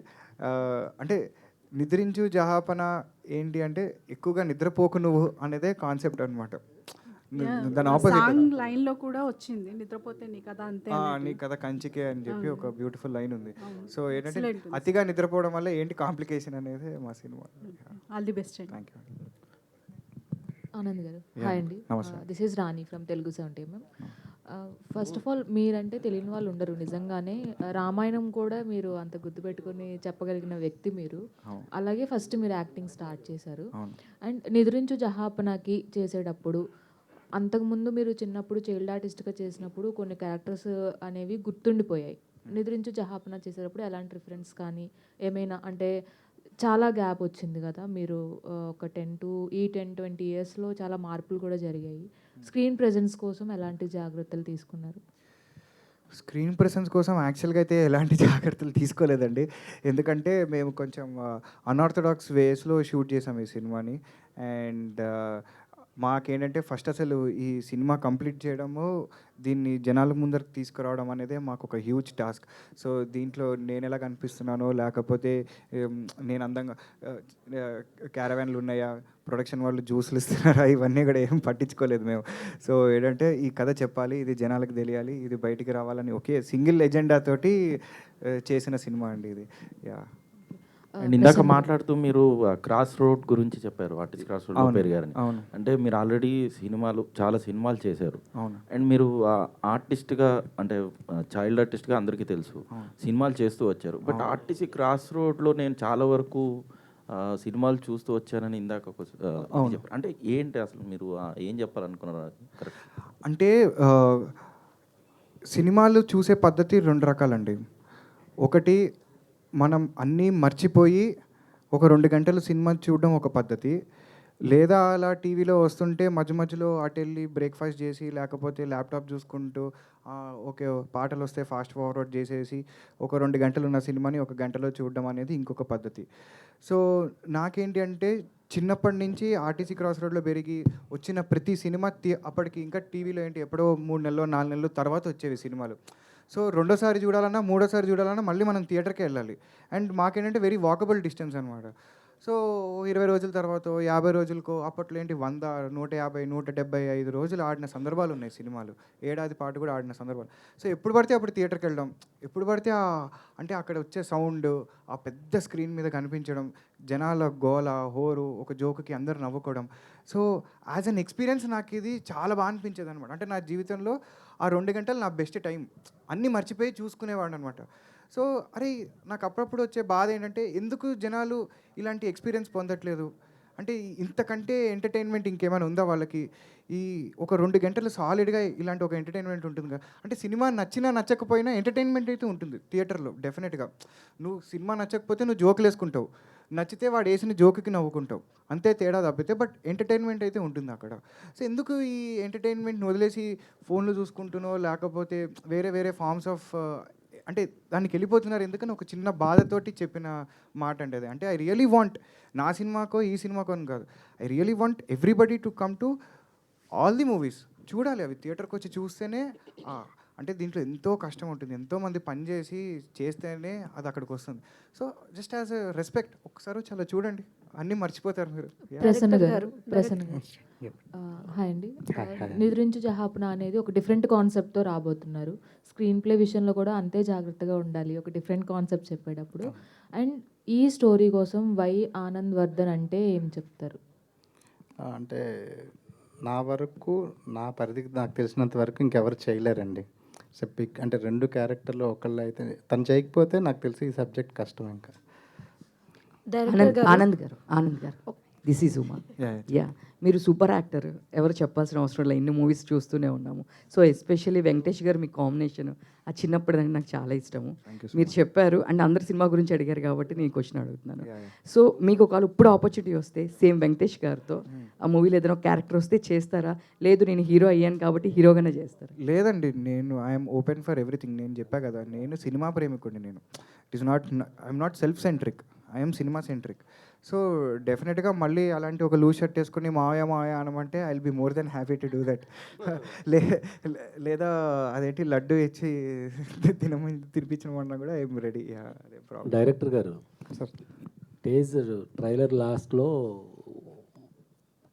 అంటే నిద్రించు జహాపన ఏంటి అంటే ఎక్కువగా నిద్రపోకు నువ్వు అనేదే కాన్సెప్ట్ అనమాట. దాని ఆపోజిట్ లైన్లో కూడా వచ్చింది, నిద్రపోతే నీ కథ అంతే, నీ కథ కంచికే అని చెప్పి ఒక బ్యూటిఫుల్ లైన్ ఉంది. సో ఏంటంటే అతిగా నిద్రపోవడం వల్ల ఏంటి కాంప్లికేషన్ అనేది మా cinema. All the best. Thank you. Anand గారు, హాయ్ అండి. This is Rani from Telugu 70mm. First of all, మీరంటే తెలియని వాళ్ళు ఉండరు. నిజంగానే రామాయణం కూడా మీరు అంత గుర్తుపెట్టుకొని చెప్పగలిగిన వ్యక్తి మీరు. అలాగే ఫస్ట్ మీరు యాక్టింగ్ స్టార్ట్ చేశారు. అండ్ నిద్రించు జహాపనకి చేసేటప్పుడు, అంతకుముందు మీరు చిన్నప్పుడు చైల్డ్ ఆర్టిస్ట్గా చేసినప్పుడు కొన్ని క్యారెక్టర్స్ అనేవి గుర్తుండిపోయాయి. నిద్రించు జహాపన చేసేటప్పుడు ఎలాంటి రిఫరెన్స్ కానీ ఏమైనా, అంటే చాలా గ్యాప్ వచ్చింది కదా, మీరు ఒక 10-20 ఇయర్స్లో చాలా మార్పులు కూడా జరిగాయి. స్క్రీన్ ప్రెజెన్స్ కోసం ఎలాంటి జాగ్రత్తలు తీసుకున్నారు? స్క్రీన్ ప్రెసెన్స్ కోసం యాక్చువల్గా అయితే ఎలాంటి జాగ్రత్తలు తీసుకోలేదండి. ఎందుకంటే మేము కొంచెం అన్ఆర్థడాక్స్ వేస్లో షూట్ చేసాం ఈ సినిమాని. అండ్ మాకేంటంటే ఫస్ట్ అసలు ఈ సినిమా కంప్లీట్ చేయడము, దీన్ని జనాల ముందరకు తీసుకురావడం అనేది మాకు ఒక హ్యూజ్ టాస్క్. సో దీంట్లో నేను ఎలా కనిపిస్తున్నానో, లేకపోతే నేను అందంగా క్యారవాన్లు ఉన్నాయా, ప్రొడక్షన్ వాళ్ళు జ్యూస్లు ఇస్తున్నారా, ఇవన్నీ కూడా ఏం పట్టించుకోలేదు మేము. సో ఏంటంటే ఈ కథ చెప్పాలి, ఇది జనాలకు తెలియాలి, ఇది బయటికి రావాలని ఒకే సింగిల్ ఎజెండా తోటి చేసిన సినిమా అండి ఇది. యా. అండ్ ఇందాక మాట్లాడుతూ మీరు క్రాస్ రోడ్ గురించి చెప్పారు, ఆర్టిస్ట్ క్రాస్ రోడ్ పెరిగారని. అంటే మీరు ఆల్రెడీ చాలా సినిమాలు చేశారు. అండ్ మీరు ఆర్టిస్ట్గా, అంటే చైల్డ్ ఆర్టిస్ట్గా అందరికీ తెలుసు, సినిమాలు చేస్తూ వచ్చారు. బట్ ఆర్టిస్ట్ క్రాస్ రోడ్లో నేను చాలా వరకు సినిమాలు చూస్తూ వచ్చానని ఇందాక చెప్పారు. అంటే ఏంటి అసలు మీరు ఏం చెప్పాలనుకున్నారు? కరెక్ట్. అంటే సినిమాలు చూసే పద్ధతి 2 రకాలండి. ఒకటి, మనం అన్నీ మర్చిపోయి ఒక 2 గంటలు సినిమా చూడడం ఒక పద్ధతి. లేదా అలా టీవీలో వస్తుంటే మధ్యలో అటు వెళ్ళి బ్రేక్ఫాస్ట్ చేసి, లేకపోతే ల్యాప్టాప్ చూసుకుంటూ ఓకే పాటలు వస్తే ఫాస్ట్ ఫార్వర్డ్ చేసేసి ఒక 2 గంటలు ఉన్న సినిమాని 1 గంటలో చూడడం అనేది ఇంకొక పద్ధతి. సో నాకేంటి అంటే చిన్నప్పటి నుంచి ఆర్టీసీ క్రాస్ రోడ్లో పెరిగి వచ్చిన ప్రతి సినిమా అప్పటికి ఇంకా టీవీలో ఏంటి ఎప్పుడో 3 నెలలు 4 నెలలు తర్వాత వచ్చేవి సినిమాలు. సో రెండోసారి చూడాలన్నా, మూడోసారి చూడాలన్నా మళ్ళీ మనం థియేటర్కి వెళ్ళాలి. అండ్ మాకేంటంటే వెరీ వాకబుల్ డిస్టెన్స్ అనమాట. సో 20 రోజుల తర్వాత 50 రోజులకో, అప్పట్లో ఏంటి 100, 150, 175 రోజులు ఆడిన సందర్భాలు ఉన్నాయి సినిమాలు. ఏడాది పాటు కూడా ఆడిన సందర్భాలు. సో ఎప్పుడు పడితే అప్పుడు థియేటర్కి వెళ్ళడం, ఎప్పుడు పడితే అంటే అక్కడ వచ్చే సౌండ్, ఆ పెద్ద స్క్రీన్ మీద కనిపించడం, జనాల గోల, హోరు, ఒక జోకుకి అందరు నవ్వుకోవడం. సో యాజ్ అన్ ఎక్స్పీరియన్స్ నాకు ఇది చాలా బాగా అనిపించేది అనమాట. అంటే నా జీవితంలో ఆ 2 గంటలు నా బెస్ట్ టైం. అన్నీ మర్చిపోయి చూసుకునేవాడు అనమాట. సో అరే నాకు అప్పుడప్పుడు వచ్చే బాధ ఏంటంటే ఎందుకు జనాలు ఇలాంటి ఎక్స్పీరియన్స్ పొందట్లేదు, అంటే ఇంతకంటే ఎంటర్టైన్మెంట్ ఇంకేమైనా ఉందా వాళ్ళకి? ఈ ఒక 2 గంటలు సాలిడ్గా ఇలాంటి ఒక ఎంటర్టైన్మెంట్ ఉంటుంది కదా. అంటే సినిమా నచ్చినా నచ్చకపోయినా ఎంటర్టైన్మెంట్ అయితే ఉంటుంది థియేటర్లో డెఫినెట్గా. నువ్వు సినిమా నచ్చకపోతే నువ్వు జోకులు వేసుకుంటావు, నచ్చితే వాడు వేసిన జోకుకి నవ్వుకుంటావు, అంతే తేడా తప్పితే బట్ ఎంటర్టైన్మెంట్ అయితే ఉంటుంది అక్కడ. సో ఎందుకు ఈ ఎంటర్టైన్మెంట్ని వదిలేసి ఫోన్లు చూసుకుంటునో, లేకపోతే వేరే వేరే ఫార్మ్స్ ఆఫ్ అంటే దానికి వెళ్ళిపోతున్నారు ఎందుకని ఒక చిన్న బాధతోటి చెప్పిన మాట అంటే అది. అంటే ఐ రియలీ వాంట్, నా సినిమాకో ఈ సినిమాకో అని కాదు, I really want everybody to come to all the movies. చూడాలి అవి, థియేటర్కి వచ్చి చూస్తేనే అంటే దీంట్లో ఎంతో కష్టం ఉంటుంది, ఎంతోమంది పని చేస్తేనే అది అక్కడికి వస్తుంది. So just as a respect ఒకసారి చాలా చూడండి, అన్నీ మర్చిపోతారు మీరు. ప్రసన్న గారు, హాయ్ అండి. నిద్రించు జహాపన అనేది ఒక డిఫరెంట్ కాన్సెప్ట్తో రాబోతున్నారు. స్క్రీన్ ప్లే విషయంలో కూడా అంతే జాగ్రత్తగా ఉండాలి ఒక డిఫరెంట్ కాన్సెప్ట్ చెప్పేటప్పుడు. అండ్ ఈ స్టోరీ కోసం వై ఆనంద్ వర్ధన్ అంటే ఏం చెప్తారు? అంటే నా వరకు నా పరిధికి నాకు తెలిసినంత వరకు ఇంకెవరు చేయలేరండి. సో పిక్ అంటే 2 క్యారెక్టర్‌లో ఒకళ్ళు అయితే తను చేయకపోతే నాకు తెలిసి ఈ సబ్జెక్ట్ కష్టం ఇంకా. ఆనంద్ గారు దిస్ ఈజ్ ఉమా. యా, మీరు సూపర్ యాక్టర్, ఎవరు చెప్పాల్సిన అవసరం లేదు, ఇన్ని మూవీస్ చూస్తూనే ఉన్నాము. సో ఎస్పెషల్లీ వెంకటేష్ గారు మీ కాంబినేషన్ ఆ చిన్నప్పుడు నాకు చాలా ఇష్టము. మీరు చెప్పారు అండ్ అందరు సినిమా గురించి అడిగారు కాబట్టి నేను క్వశ్చన్ అడుగుతున్నాను. సో మీకు ఒకవేళ ఇప్పుడు ఆపర్చునిటీ వస్తే సేమ్ వెంకటేష్ గారితో ఆ మూవీలో ఏదైనా క్యారెక్టర్ వస్తే చేస్తారా, లేదు నేను హీరో అయ్యాను కాబట్టి హీరోగానే చేస్తారా? లేదండి, నేను ఐఎమ్ ఓపెన్ ఫర్ ఎవ్రీథింగ్. నేను చెప్పా కదా, నేను సినిమా ప్రేమికుడిని. నేను it is not, I'm not self centric, I'm cinema centric. So డెఫినెట్గా మళ్ళీ అలాంటి ఒక లూజ్ షర్ట్ వేసుకుని మావయ్య అనమంటే I will be more than happy to do that. లేదా అదేంటి లడ్డు ఇచ్చి తినిపించమన్నా కూడా ఐఎమ్ రెడీ. డైరెక్టర్ గారు సార్, టేజర్ ట్రైలర్ లాస్ట్లో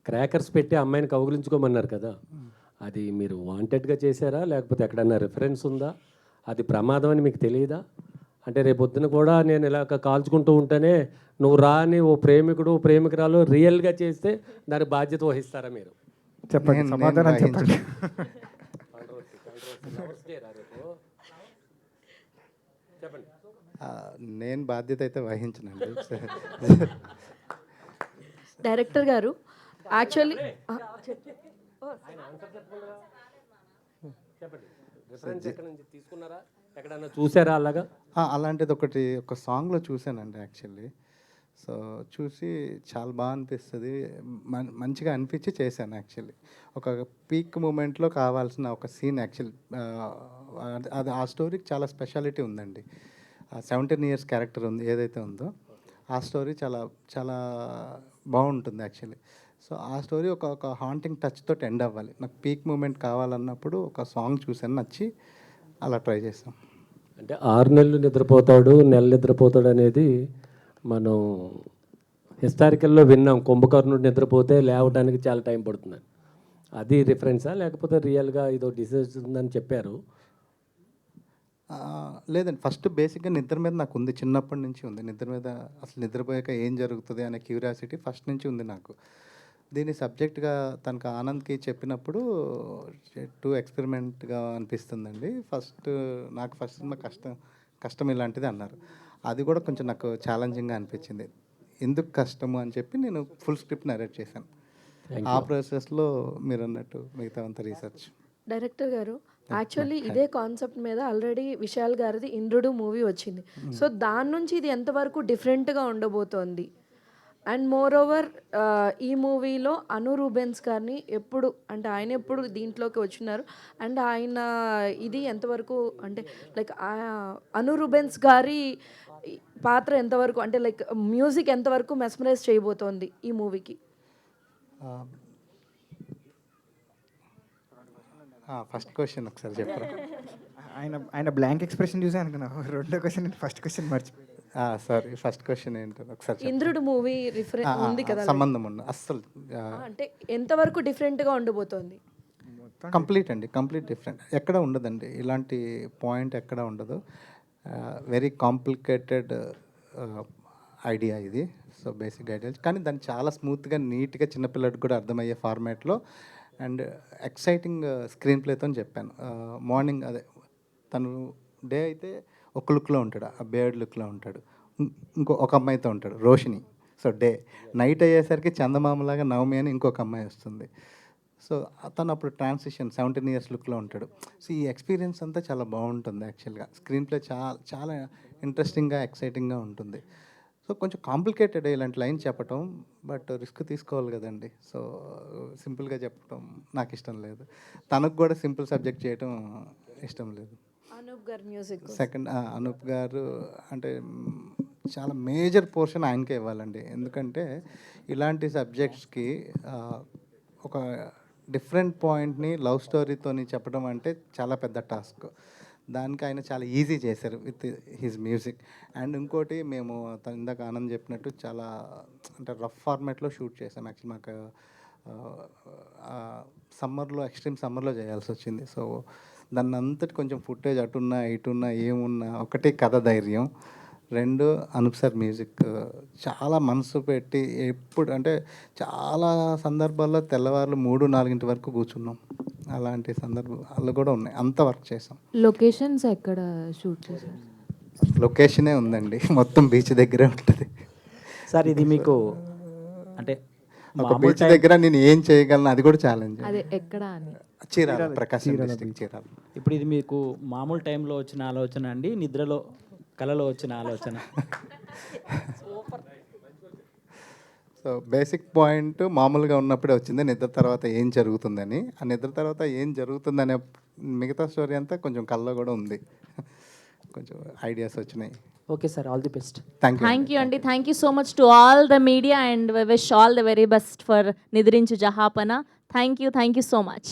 క్రాకర్స్ పెట్టి అమ్మాయిని కౌగిలించుకోమన్నారు కదా, అది మీరు వాంటెడ్గా చేశారా లేకపోతే ఎక్కడన్నా రిఫరెన్స్ ఉందా? అది ప్రమాదం అని మీకు తెలియదా? అంటే రేపొద్దున కూడా నేను ఇలా కాల్చుకుంటూ ఉంటేనే నువ్వు రాని ఓ ప్రేమికుడు ప్రేమికురాలు రియల్గా చేస్తే దాని బాధ్యత వహిస్తారా మీరు? చెప్పండి, సమాధానం చెప్పండి. నేను బాధ్యత అయితే వహించనండి. డైరెక్టర్ గారు యాక్చువల్లీ తీసుకున్నారా, ఎక్కడన్నా చూసారా అలాగా? అలాంటిది ఒక సాంగ్లో చూశానండి యాక్చువల్లీ. సో చూసి చాలా బాగా అనిపిస్తుంది, మంచిగా అనిపించి చేశాను యాక్చువల్లీ. ఒక పీక్ మూమెంట్లో కావాల్సిన ఒక సీన్ యాక్చువల్లీ. అది ఆ స్టోరీకి చాలా స్పెషాలిటీ ఉందండి. 17 years క్యారెక్టర్ ఉంది ఏదైతే ఉందో ఆ స్టోరీ చాలా చాలా బాగుంటుంది యాక్చువల్లీ. సో ఆ స్టోరీ ఒక హాంటింగ్ టచ్ తోటి ఎండ్ అవ్వాలి. నాకు పీక్ మూమెంట్ కావాలన్నప్పుడు ఒక సాంగ్ చూశాను, నచ్చి అలా ట్రై చేసాం. అంటే 6 నెలలు నిద్రపోతాడు, నెల నిద్రపోతాడు అనేది మనం హిస్టారికల్లో విన్నాం. కుంభకర్ణుడు నిద్రపోతే లేవడానికి చాలా టైం పడుతుంది. అది రిఫరెన్సా లేకపోతే రియల్గా ఇదో డిసీజ్ ఉందని చెప్పారు? లేదండి, ఫస్ట్ బేసిక్గా నిద్ర మీద నాకు ఉంది, చిన్నప్పటి నుంచి ఉంది. నిద్ర మీద అసలు నిద్రపోయాక ఏం జరుగుతుంది అనే క్యూరియాసిటీ ఫస్ట్ నుంచి ఉంది నాకు. దీన్ని సబ్జెక్ట్గా తనకు ఆనంద్కి చెప్పినప్పుడు టూ ఎక్స్పెరిమెంట్గా అనిపిస్తుందండి. నాకు ఫస్ట్ సినిమా కష్టం ఇలాంటిది అన్నారు. అది కూడా కొంచెం నాకు ఛాలెంజింగ్గా అనిపించింది. ఎందుకు కష్టము అని చెప్పి నేను ఫుల్ స్క్రిప్ట్ నరేట్ చేశాను. ఆ ప్రాసెస్లో మీరు అన్నట్టు మిగతా అంత రీసెర్చ్. డైరెక్టర్ గారు యాక్చువల్లీ ఇదే కాన్సెప్ట్ మీద ఆల్రెడీ విశాల్ గారిది ఇంద్రుడు మూవీ వచ్చింది. సో దాని నుంచి ఇది ఎంతవరకు డిఫరెంట్గా ఉండబోతోంది? అండ్ మోర్ ఓవర్ ఈ మూవీలో అను రూబెన్స్ గారిని ఆయన ఎప్పుడు దీంట్లోకి వచ్చినారు అండ్ ఆయన ఇది ఎంతవరకు అంటే లైక్ అను రూబెన్స్ గారి పాత్ర ఎంతవరకు అంటే లైక్ మ్యూజిక్ ఎంతవరకు మెస్మరైజ్ చేయబోతోంది ఈ మూవీకి? ఫస్ట్ క్వశ్చన్ ఒకసారి చెప్పరా? ఆయన బ్లాంక్ ఎక్స్ప్రెషన్ చూసి అనుకున్నా రెండో క్వశ్చన్ ఫస్ట్ క్వశ్చన్ మర్చిపోయి. సారీ, ఫస్ట్ క్వశ్చన్ ఏంటో ఒకసారి. ఇంద్రుడు మూవీ ఉంది కదా, సంబంధం ఉన్న అస్సలు అంటే ఎంతవరకు డిఫరెంట్గా ఉండబోతోంది? Complete different. ఎక్కడ ఉండదండి, ఇలాంటి పాయింట్ ఎక్కడ ఉండదు. వెరీ కాంప్లికేటెడ్ ఐడియా ఇది. సో బేసిక్ ఐడియా, కానీ దాన్ని చాలా స్మూత్గా నీట్గా చిన్నపిల్లడికి కూడా అర్థమయ్యే ఫార్మాట్లో అండ్ ఎక్సైటింగ్ స్క్రీన్ ప్లేతో చెప్పాను. మార్నింగ్ అదే తను డే అయితే ఒక లుక్లో ఉంటాడు, ఆ బేర్డ్ లుక్లో ఉంటాడు. ఒక అమ్మాయితో ఉంటాడు, రోషిని. సో నైట్ అయ్యేసరికి చందమామలాగా నవమి అని ఇంకొక అమ్మాయి వస్తుంది. సో తను అప్పుడు ట్రాన్సిషన్ 17 years లుక్లో ఉంటాడు. సో ఈ ఎక్స్పీరియన్స్ అంతా చాలా బాగుంటుంది యాక్చువల్గా. స్క్రీన్ ప్లే చాలా ఇంట్రెస్టింగ్గా ఎక్సైటింగ్గా ఉంటుంది. సో కొంచెం కాంప్లికేటెడ్ ఇలాంటి లైన్ చెప్పటం, బట్ రిస్క్ తీసుకోవాలి కదండి. సో సింపుల్గా చెప్పటం నాకు ఇష్టం లేదు, తనకు కూడా సింపుల్ సబ్జెక్ట్ చేయటం ఇష్టం లేదు. సెకండ్ అనూప్ గారు అంటే చాలా మేజర్ పోర్షన్ ఆయనకే ఇవ్వాలండి. ఎందుకంటే ఇలాంటి సబ్జెక్ట్స్కి ఒక డిఫరెంట్ పాయింట్ని లవ్ స్టోరీతోని చెప్పడం అంటే చాలా పెద్ద టాస్క్. దానికి ఆయన చాలా ఈజీ చేశారు విత్ హిజ్ మ్యూజిక్. అండ్ ఇంకోటి మేము ఇందాక ఆనంద్ చెప్పినట్టు చాలా అంటే రఫ్ ఫార్మాట్లో షూట్ చేసాం. యాక్చువల్లీ మాకు ఎక్స్ట్రీమ్ సమ్మర్లో చేయాల్సి వచ్చింది. సో దాన్ని అంతటి కొంచెం ఫుటేజ్ అటున్నా ఇటున్నా ఏమున్నా ఒకటే కథ ధైర్యం రెండు అనూప్ సార్ మ్యూజిక్ చాలా మనసు పెట్టి ఎప్పుడు అంటే చాలా సందర్భాల్లో తెల్లవారులు 3-4 వరకు కూర్చున్నాం. అలాంటి సందర్భాలు కూడా ఉన్నాయి. అంత వర్క్ చేసాం. లొకేషన్స్ ఎక్కడ షూట్ చేశారు? లొకేషనే ఉందండి, మొత్తం బీచ్ దగ్గరే ఉంటుంది. సార్ ఇది మీకు అంటే ఒక బీచ్ దగ్గర నేను ఏం చేయగలను అది కూడా ఛాలెంజ్. అదే ఎక్కడ అని? చీరాల, ప్రకాశం డిస్ట్రిక్ట్ చీరాల. ఇప్పుడు ఇది మీకు మామూలు టైంలో వచ్చిన ఆలోచన అండి, నిద్రలో కలలో వచ్చిన ఆలోచన? సో బేసిక్ పాయింట్ మామూలుగా ఉన్నప్పుడే వచ్చింది, నిద్ర తర్వాత ఏం జరుగుతుందని. ఆ నిద్ర తర్వాత ఏం జరుగుతుందనే మిగతా స్టోరీ అంతా కొంచెం కల్లో కూడా ఉంది. కొంచెం ఐడియాస్ వచ్చినాయి. Okay sir, all the best. Thank you అండి. Thank you so much to all the media and wish all the very best for Nidrinchu Jahapana. Thank you so much.